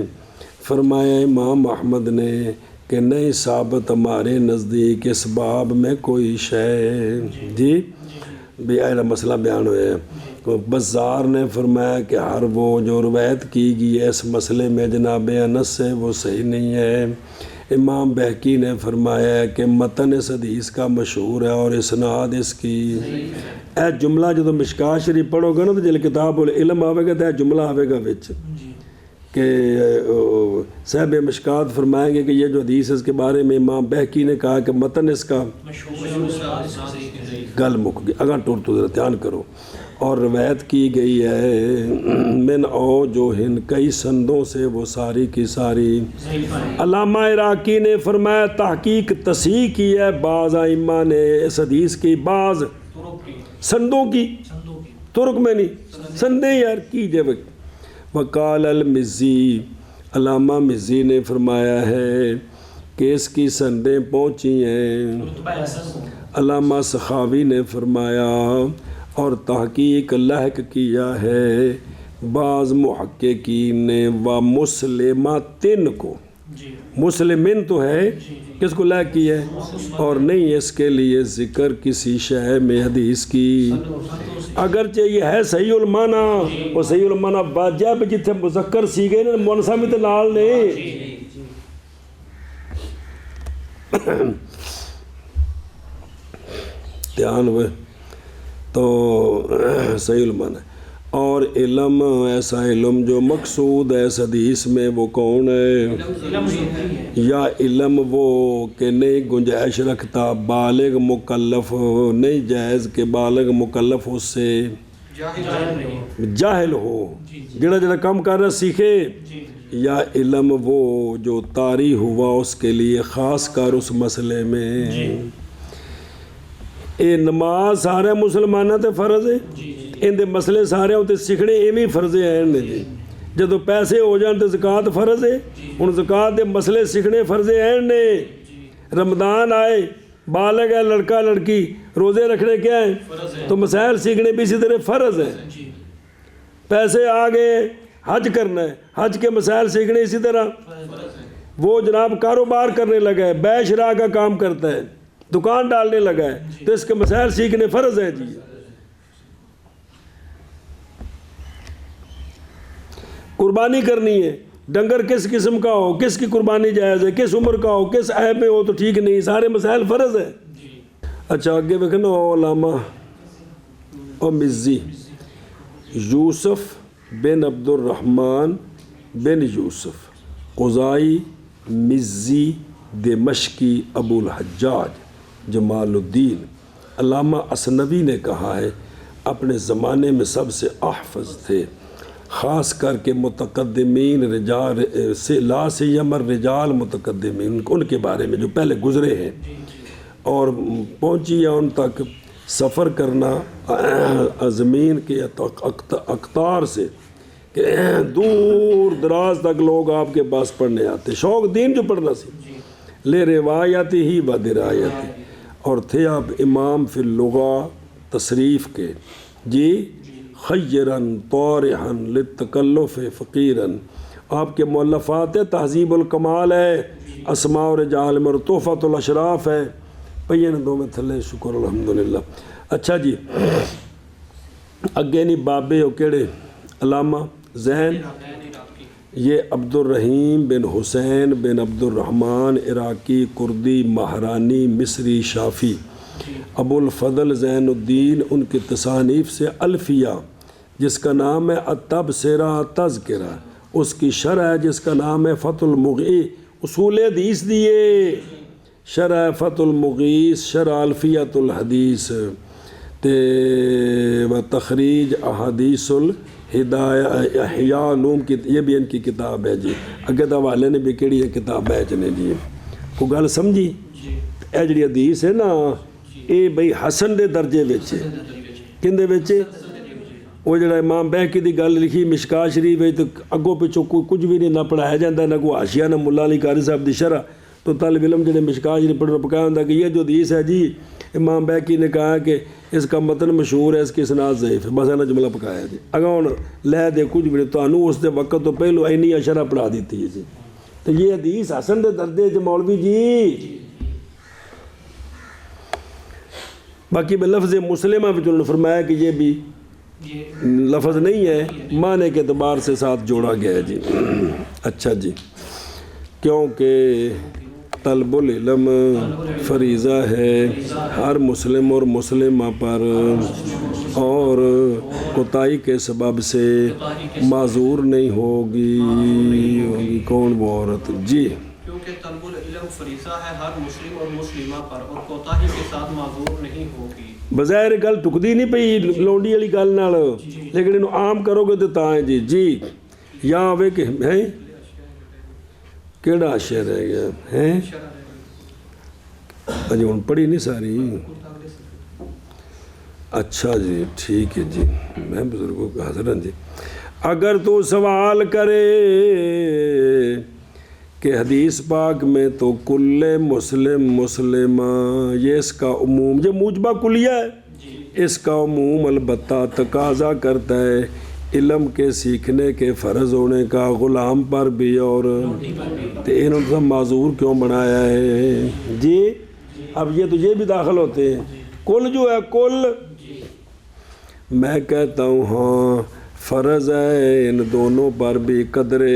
فرمایا امام احمد نے کہ نہیں ثابت ہمارے نزدیک اس باب میں کوئی شے، جی بھی ایسا مسئلہ بیان ہوا ہے۔ بزار نے فرمایا کہ ہر وہ جو روایت کی گئی ہے اس مسئلے میں جناب انس سے وہ صحیح نہیں ہے۔ امام بہقی نے فرمایا ہے کہ متن اس حدیث کا مشہور ہے اور اسناد اس کی، اے جملہ جب مشکات شریف پڑھو گے نا تو جل کتاب العلم آوے گا تو اے جملہ آوے گا وچ کہ صاحب مشکات فرمائیں گے کہ یہ جو حدیث اس کے بارے میں امام بہقی نے کہا کہ متن اس کا گل مک گئی، اگر ٹور تو ذرا دھیان کرو، اور روایت کی گئی ہے من او جو ہن کئی سندوں سے وہ ساری کی ساری۔ علامہ عراقی نے فرمایا تحقیق تصحیح کی ہے بعض ائمہ نے اس حدیث کی بعض سندوں کی، ترک میں نہیں سندیں یار کی جب۔ وقال المزی، علامہ مزی نے فرمایا ہے کہ اس کی سندیں پہنچی ہیں۔ علامہ سخاوی نے فرمایا اور تحقیق لحق کیا ہے بعض محققین نے و مسلماتن کو، مسلمن تو ہے کس کو لحق کی ہے، اور نہیں اس کے لیے ذکر کسی شے میں حدیث کی، اگرچہ یہ ہے صحیح المعنی، اور صحیح المعنی باجہ پہ جتنے مذکر سی گئے نا مونسا میں تو لال نے دھیان ہوئے تو صحیح المعنی، اور علم ایسا علم جو مقصود ہے اس حدیث میں وہ کون ہے، یا علم وہ کہ نہیں گنجائش رکھتا بالغ مکلف، نہیں جائز کہ بالغ مکلف اس سے جاہل ہو، جڑا جڑا کام کر رہا سیکھے، یا علم وہ جو طاری ہوا اس کے لیے خاص کر اس مسئلے میں۔ اے نماز سارے مسلمانوں تے فرض ہے، ان دے مسئلے سارے ہوتے سیکھنے ایویں فرض ہیں جی، جدو پیسے ہو جان تو زکوٰۃ فرض ہے، ان زکوٰۃ دے مسئلے سیکھنے فرض ہیں نے۔ رمضان آئے بالغ ہے لڑکا لڑکی روزے رکھنے کیا ہیں تو مسائل سیکھنے بھی اسی طرح فرض ہیں۔ پیسے آ گئے حج کرنا ہے، حج کے مسائل سیکھنے اسی طرح۔ وہ جناب کاروبار کرنے لگا ہے، بے شراء کا کام کرتا ہے، دکان ڈالنے لگا ہے تو اس کے مسائل سیکھنے فرض ہے جی۔ قربانی کرنی ہے، ڈنگر کس قسم کا ہو، کس کی قربانی جائز ہے، کس عمر کا ہو، کس عیب میں ہو تو ٹھیک نہیں، سارے مسائل فرض ہیں۔ اچھا آگے دیکھنا علامہ اور مزی، یوسف بن عبد الرحمن بن یوسف قضائی مزی دمشقی ابو الحجاج جمال الدین، علامہ اسنوی نے کہا ہے اپنے زمانے میں سب سے احفظ تھے، خاص کر کے متقدمین رجال سے لا سیما رجال متقدمین ان کے بارے میں جو پہلے گزرے ہیں، اور پہنچی ہے ان تک سفر کرنا زمین کے اقطار سے کہ دور دراز تک لوگ آپ کے پاس پڑھنے آتے، شوق دین جو پڑھنا سی لے روایتی ہی و درایتی، اور تھے آپ امام فی اللغہ تصریف کے جی، خیرن طورحن للتکلف فقیرن، آپ کے مؤلفات تہذیب الکمال ہے، اسماء و رجال میں، تحفۃ الاشراف ہے، پہین دو میں تھلے شکر الحمدللہ۔ اچھا جی اگے نہیں بابے ہو کیڑے علامہ زین، یہ عبد الرحیم بن حسین بن عبد الرحمن عراقی کردی مہرانی مصری شافی، ابو الفضل زین الدین، ان کی تصانیف سے الفیہ جس کا نام ہے التبصرہ تذکرہ، اس کی شرح جس کا نام ہے فتح المغیث، اصول حدیث دیے، شرح فتح المغیث، شرح الفیۃ الحدیث تے و تخریج احادیث الہدایہ احیاء علوم کی، یہ بھی ان کی کتاب ہے جی۔ اگے دا والے نے بھی کیڑی ہے کتاب ہے جنے جی، کو گل سمجھی؟ اے جڑی حدیث ہے نا یہ بھئی حسن دے درجے وچ ہے کندے وچ وہ جڑا امام بہقی دی گل لکھی مشکا شریف تو اگوں پچھوں کوئی کچھ بھی نہیں نہ پڑھایا جاتا نہ کوئی حاشیہ نہ ملا علی قاری صاحب دی شرح تو طالب علم جڑے مشکا شریف پڑھنا پکایا ہوتا کہ یہ جو حدیث ہے جی امام بہقی نے کہا کہ اس کا متن مشہور ہے اس کی اسناد ضعیف ہے بس اینا جملہ پکایا جی اگوں لے دے کچھ بھی نہیں تو اس دے وقت تو پہلو اینی شرح پڑھا دیتی ہے جی تو یہ حدیث حسن دے درجے جو مولوی جی باقی میں لفظ مسلمہ بھی انہوں نے فرمایا کہ یہ بھی لفظ نہیں ہے معنی کے اعتبار سے ساتھ جوڑا گیا ہے جی اچھا جی کیونکہ طلب العلم فریضہ ہے ہر مسلم اور مسلمہ پر اور کوتاہی کے سبب سے معذور نہیں ہوگی کون وہ عورت جی کیونکہ طلب العلم فریضہ ہے ہر مسلم اور مسلمہ پر اور کوتاہی کے ساتھ معذور نہیں ہوگی بظاہر گل ٹکتی نہیں پئی لونڈی والی گل نال لیکن انہوں عام کرو گے تو تاں ہے جی جی یا ہوئے کہ ہیں کیڑا شعر رہ گیا ہیں جی ہوں پڑھی نہیں ساری اچھا جی ٹھیک ہے جی میں بزرگوں کا حاضر ہوں جی اگر تو سوال کرے کہ حدیث پاک میں تو کل مسلم مسلمہ یہ اس کا عموم یہ موجبہ کلیہ ہے اس کا عموم البتہ تقاضا کرتا ہے علم کے سیکھنے کے فرض ہونے کا غلام پر بھی اور انہوں نے معذور کیوں بنایا ہے جی اب یہ تو یہ بھی داخل ہوتے ہیں کل جو ہے کل میں کہتا ہوں ہاں فرض ہے ان دونوں پر بھی قدر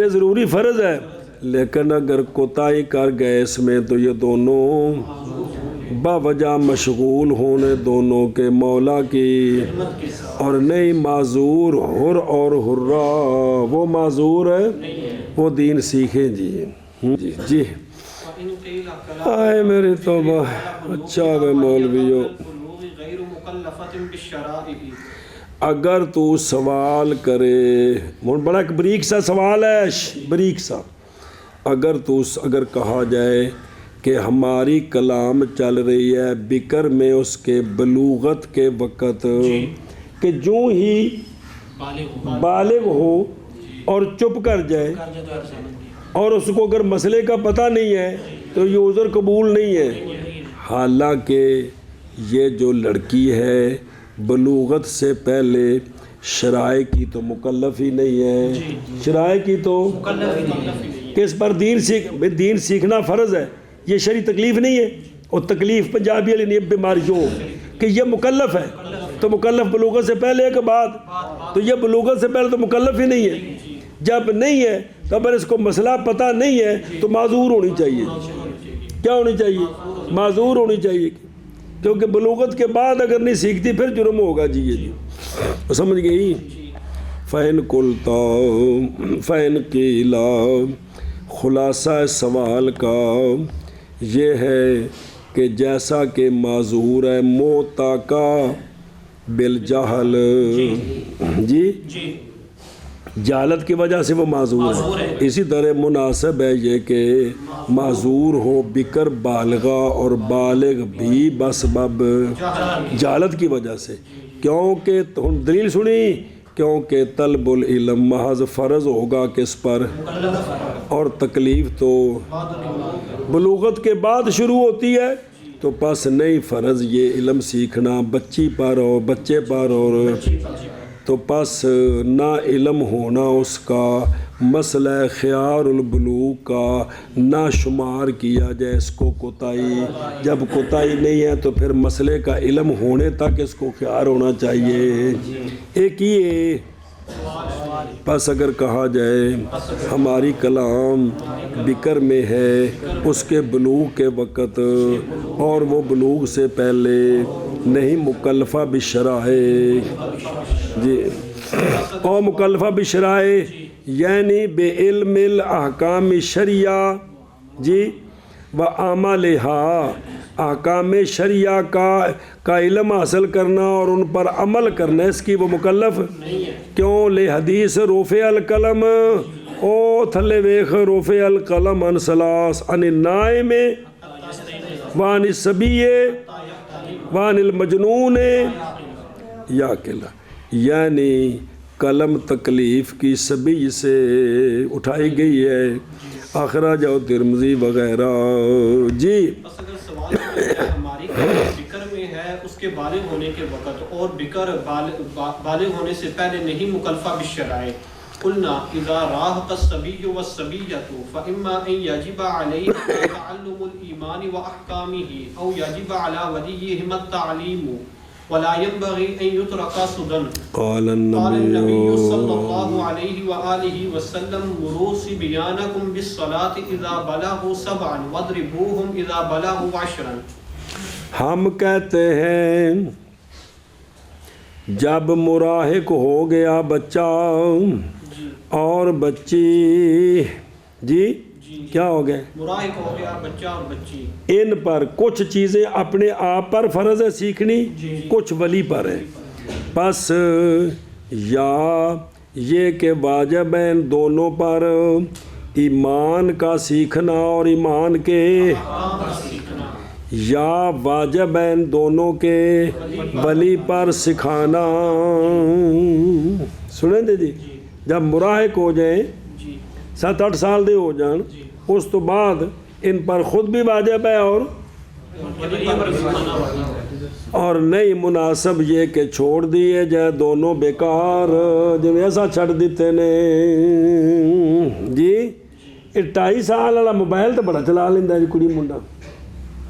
ضروری فرض ہے لیکن اگر کوتاہی کر گئے اس میں تو یہ دونوں باوجہ مشغول ہونے دونوں کے مولا کی اور نہیں معذور حر اور حرہ وہ معذور ہے وہ دین سیکھیں جی جی جی آئے میری توبہ اچھا ہے مولویو اگر تو سوال کرے بڑا ایک بریک سا سوال ہے بریک سا اگر کہا جائے کہ ہماری کلام چل رہی ہے بکر میں اس کے بلوغت کے وقت کہ جو ہی بالغ ہو اور چپ کر جائے اور اس کو اگر مسئلے کا پتہ نہیں ہے تو یہ عذر قبول نہیں ہے حالانکہ یہ جو لڑکی ہے بلوغت سے پہلے شرائع کی تو مکلف ہی نہیں ہے شرائع کی تو کہ اس پر دین سیکھنا فرض ہے یہ شرعی تکلیف نہیں ہے اور تکلیف پنجابی علی نہیں بیماری جو کہ یہ مکلف ہے تو مکلف بلوغت سے پہلے کے بعد تو یہ بلوغت سے پہلے تو مکلف ہی نہیں ہے جب نہیں ہے تو اگر اس کو مسئلہ پتہ نہیں ہے تو معذور ہونی چاہیے کیا ہونی چاہیے معذور ہونی چاہیے کیونکہ بلوغت کے بعد اگر نہیں سیکھتی پھر جرم ہوگا جی یہ جی سمجھ گئی فَإِن قُلْتَ فَإِن قِيلَ خلاصہ سوال کا یہ ہے کہ جیسا کہ معذور ہے موتا کا بالجہل جی جہالت کی وجہ سے وہ معذور ہے اسی طرح مناسب ہے یہ کہ معذور ہو بکر بالغہ اور بالغ بھی بسبب جہالت کی وجہ سے کیونکہ دلیل سنی کیونکہ طلب العلم محض فرض ہوگا کس پر اور تکلیف تو بلوغت کے بعد شروع ہوتی ہے تو پس نہیں فرض یہ علم سیکھنا بچی پر اور بچے پر اور تو پس نہ علم ہونا اس کا مسئلہ خیار البلوغ کا نہ شمار کیا جائے اس کو کوتاہی جب کوتاہی نہیں ہے تو پھر مسئلے کا علم ہونے تک اس کو خیار ہونا چاہیے ایک یہ پس اگر کہا جائے ہماری کلام بکر میں ہے اس کے بلوغ کے وقت اور وہ بلوغ سے پہلے نہیں مکلفہ بشرائع جی اور مکلفہ بشرائع یعنی بے علم الاحکام شریعہ جی و عملہا احکام شریعہ کا علم حاصل کرنا اور ان پر عمل کرنا اس کی وہ مکلف کیوں لے حدیث رفع القلم او تھلے ویخ رفع القلم عن ثلاث عن النائم وعن الصبی وعن المجنون یا قلہ، یعنی قلم تکلیف کی صبی سے اٹھائی گئی ہے، اخراج ترمذی وغیرہ۔ جی بس اگر سوال ہماری بکر میں ہے اس کے بالغ ہونے کے وقت، اور بکر بالغ ہونے سے پہلے نہیں مکلفہ بالشرائع، قلنا اذا راهق الصبي والصبية فإما أن يجب عليه تعلم الإيمان وأحكامه أو يجب على وليهما التعليم ولا ينبغي أن يترك سدى۔ قال النبي صلى الله عليه وآله وسلم مروا صبيانكم بالصلاة إذا بلغوا 7 واضربوهم إذا بلغوا 10۔ ہم کہتے ہیں جب مراہق ہو گیا بچہ اور بچی، جی کیا ہو گئے؟ مراہق ہو گیا بچہ اور بچی، ان پر کچھ چیزیں اپنے آپ پر فرض ہے سیکھنی، کچھ ولی پر ہے، پس یا یہ کہ واجب ہے ان دونوں پر ایمان کا سیکھنا اور ایمان کے، یا واجب ہے ان دونوں کے ولی پر سکھانا۔ سنیں دے جی، جب مراہق ہو جائیں 7-8 سال دے ہو جان، اس تو بعد ان پر خود بھی واجب ہے اور نہیں مناسب یہ کہ چھوڑ دیے جائے دونوں بیکار، جو ایسا چھڑ دیتے نے جی۔ 2.5 سال والا موبائل تو بڑا چلا لیندہ جی کڑی منڈا،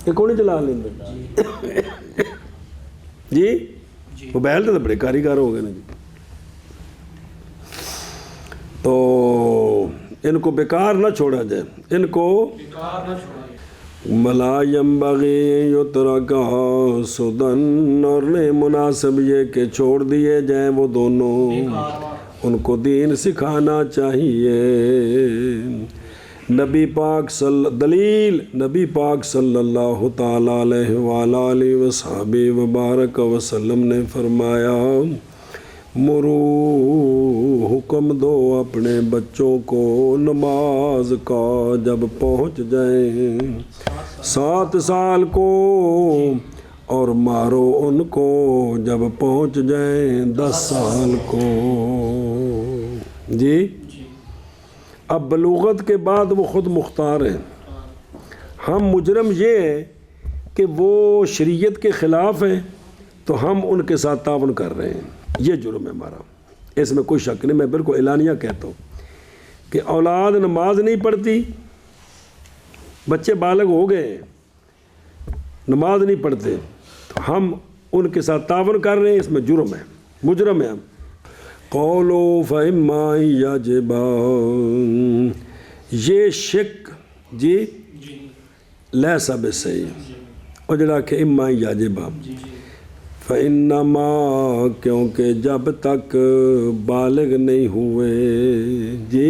یہ کون چلا لیندہ جی؟ موبائل تو بڑے کاریگر ہو گئے نا جی۔ تو ان کو بیکار نہ چھوڑا جائے، ان کو ملا ينبغي يترک سدن، اور نہیں مناسب یہ کہ چھوڑ دیے جائیں وہ دونوں، ان کو دین سکھانا چاہیے۔ نبی پاک دلیل نبی پاک صلی اللہ تعالیٰ علیہ وآلہ وصحبہ وبارک وسلم نے فرمایا مرو، حکم دو اپنے بچوں کو نماز کا جب پہنچ جائیں 7 سال کو، اور مارو ان کو جب پہنچ جائیں 10 سال کو۔ جی اب بلوغت کے بعد وہ خود مختار ہیں، ہم مجرم یہ ہے کہ وہ شریعت کے خلاف ہیں تو ہم ان کے ساتھ تعاون کر رہے ہیں، یہ جرم ہے ہمارا، اس میں کوئی شک نہیں۔ میں بالکل اعلانیہ کہتا ہوں کہ اولاد نماز نہیں پڑھتی، بچے بالغ ہو گئے نماز نہیں پڑھتے، تو ہم ان کے ساتھ تعاون کر رہے ہیں، اس میں جرم ہے، مجرم ہے ہم۔ قولوا فإما يجب، یہ شک جی لیسا بصحیح، اور جڑا کہ اما یجب فإنما، کیونکہ جب تک بالغ نہیں ہوئے جی،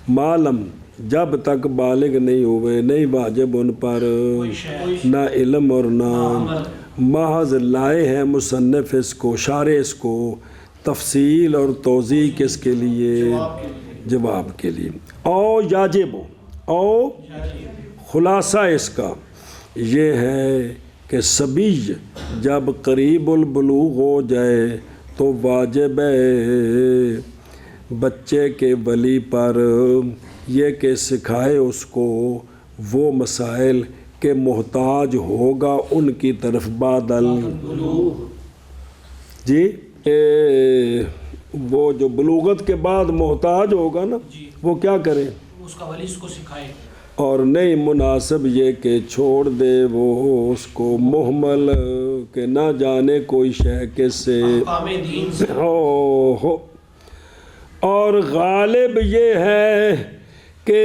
معلم جب تک بالغ نہیں ہوئے نہیں واجب ان پر نہ علم اور نہ، محض لائے ہیں مصنف اس کو، شارح اس کو تفصیل اور توضیح کس کے لیے؟ جواب کے لیے۔ او یاجب، او خلاصہ اس کا یہ ہے کہ صبی جب قریب البلوغ ہو جائے تو واجب ہے بچے کے ولی پر یہ کہ سکھائے اس کو وہ مسائل کہ محتاج ہوگا ان کی طرف بعد جی، وہ جو بلوغت کے بعد محتاج ہوگا نا وہ کیا کرے؟ اس کا ولی اس کو سکھائے، اور نہیں مناسب یہ کہ چھوڑ دے وہ اس کو محمل کہ نہ جانے کوئی شے کس سے ہو۔ اور غالب یہ ہے کہ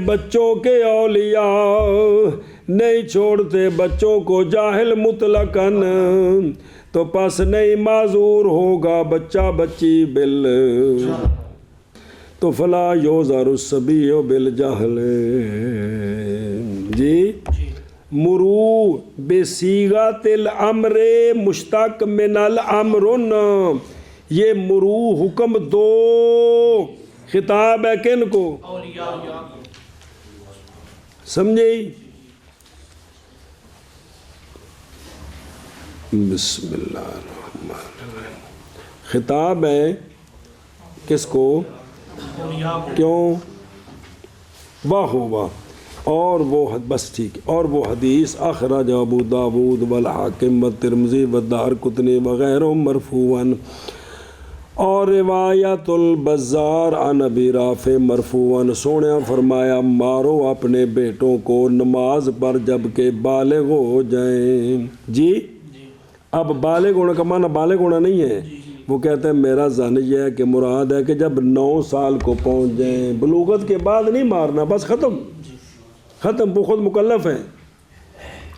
بچوں کے اولیاء نہیں چھوڑتے بچوں کو جاہل مطلقاً، تو پس نہیں معذور ہوگا بچہ بچی بل، تو فلا یوزر الصبی بالجہل جی۔ مرو بصیغۃ الامر مشتق من الامر، یہ مرو حکم دو خطاب ہے کن کو؟ سمجھے؟ بسم اللہ الرحمن الرحیم۔ خطاب ہے کس کو؟ کیوں؟ واہ واہ۔ اور وہ بس ٹھیک ہے۔ اور وہ حدیث اخرج ابو داود والحاکم والترمذی والدارقطنی وغیرہ مرفوعاً، اور روایت البزار عن ابی رافع مرفوعاً، سونے فرمایا مارو اپنے بیٹوں کو نماز پر جب کہ بالغ ہو جائیں۔ جی اب بالغ ہونے کا معنی بالغ ہونا نہیں ہے، وہ کہتے ہیں میرا ظن یہ ہے کہ مراد ہے کہ جب 9 سال کو پہنچ جائیں، بلوغت کے بعد نہیں مارنا، بس ختم، وہ خود مکلف ہیں۔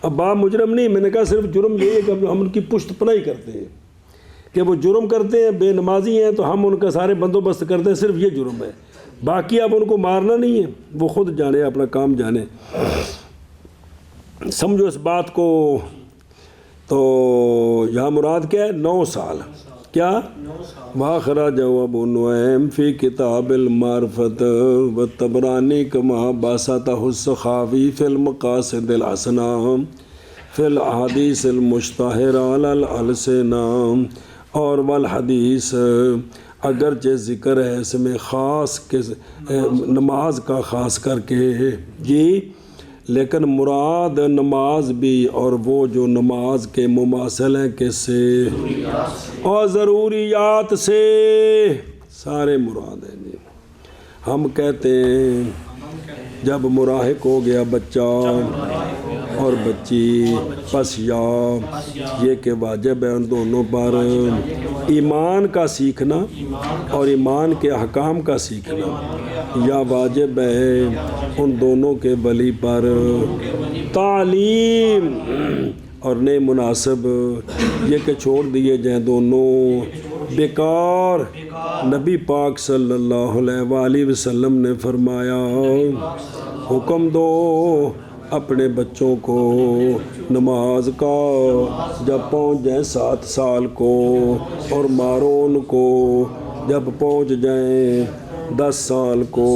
اب باپ مجرم نہیں، میں نے کہا صرف جرم یہ ہے کہ ہم ان کی پشت پناہی کرتے ہیں کہ وہ جرم کرتے ہیں، بے نمازی ہیں تو ہم ان کا سارے بندوبست کرتے ہیں، صرف یہ جرم ہے، باقی اب ان کو مارنا نہیں ہے، وہ خود جانے، اپنا کام جانے۔ سمجھو اس بات کو۔ تو یہاں مراد کیا ہے؟ 9 سال۔ کیا؟ واخرج ابو نعیم فی کتاب المعرفت والطبرانی کما باسطہ السخاوی فی المقاصد الحسنہ فی الاحادیث المشتہرہ علی الالسنہ، اور والحدیث اگرچہ ذکر ہے اس میں خاص کے نماز کا خاص کر کے جی، لیکن مراد نماز بھی، اور وہ جو نماز کے مماثل ہیں کس سے؟ اور ضروریات سے، سارے مراد ہیں جی۔ ہم کہتے ہیں جب مراہق ہو گیا بچہ اور بچی، پس یا یہ کہ واجب ہے ان دونوں پر ایمان کا سیکھنا اور ایمان کے احکام کا سیکھنا، یا واجب ہے ان دونوں کے ولی پر تعلیم، اور نہیں مناسب یہ کہ چھوڑ دیے جائیں دونوں بیکار۔ نبی پاک صلی اللہ علیہ وآلہ وسلم نے فرمایا حکم دو اپنے بچوں کو نماز کا جب پہنچ جائیں 7 سال کو، اور مارو ان کو جب پہنچ جائیں 10 سال کو۔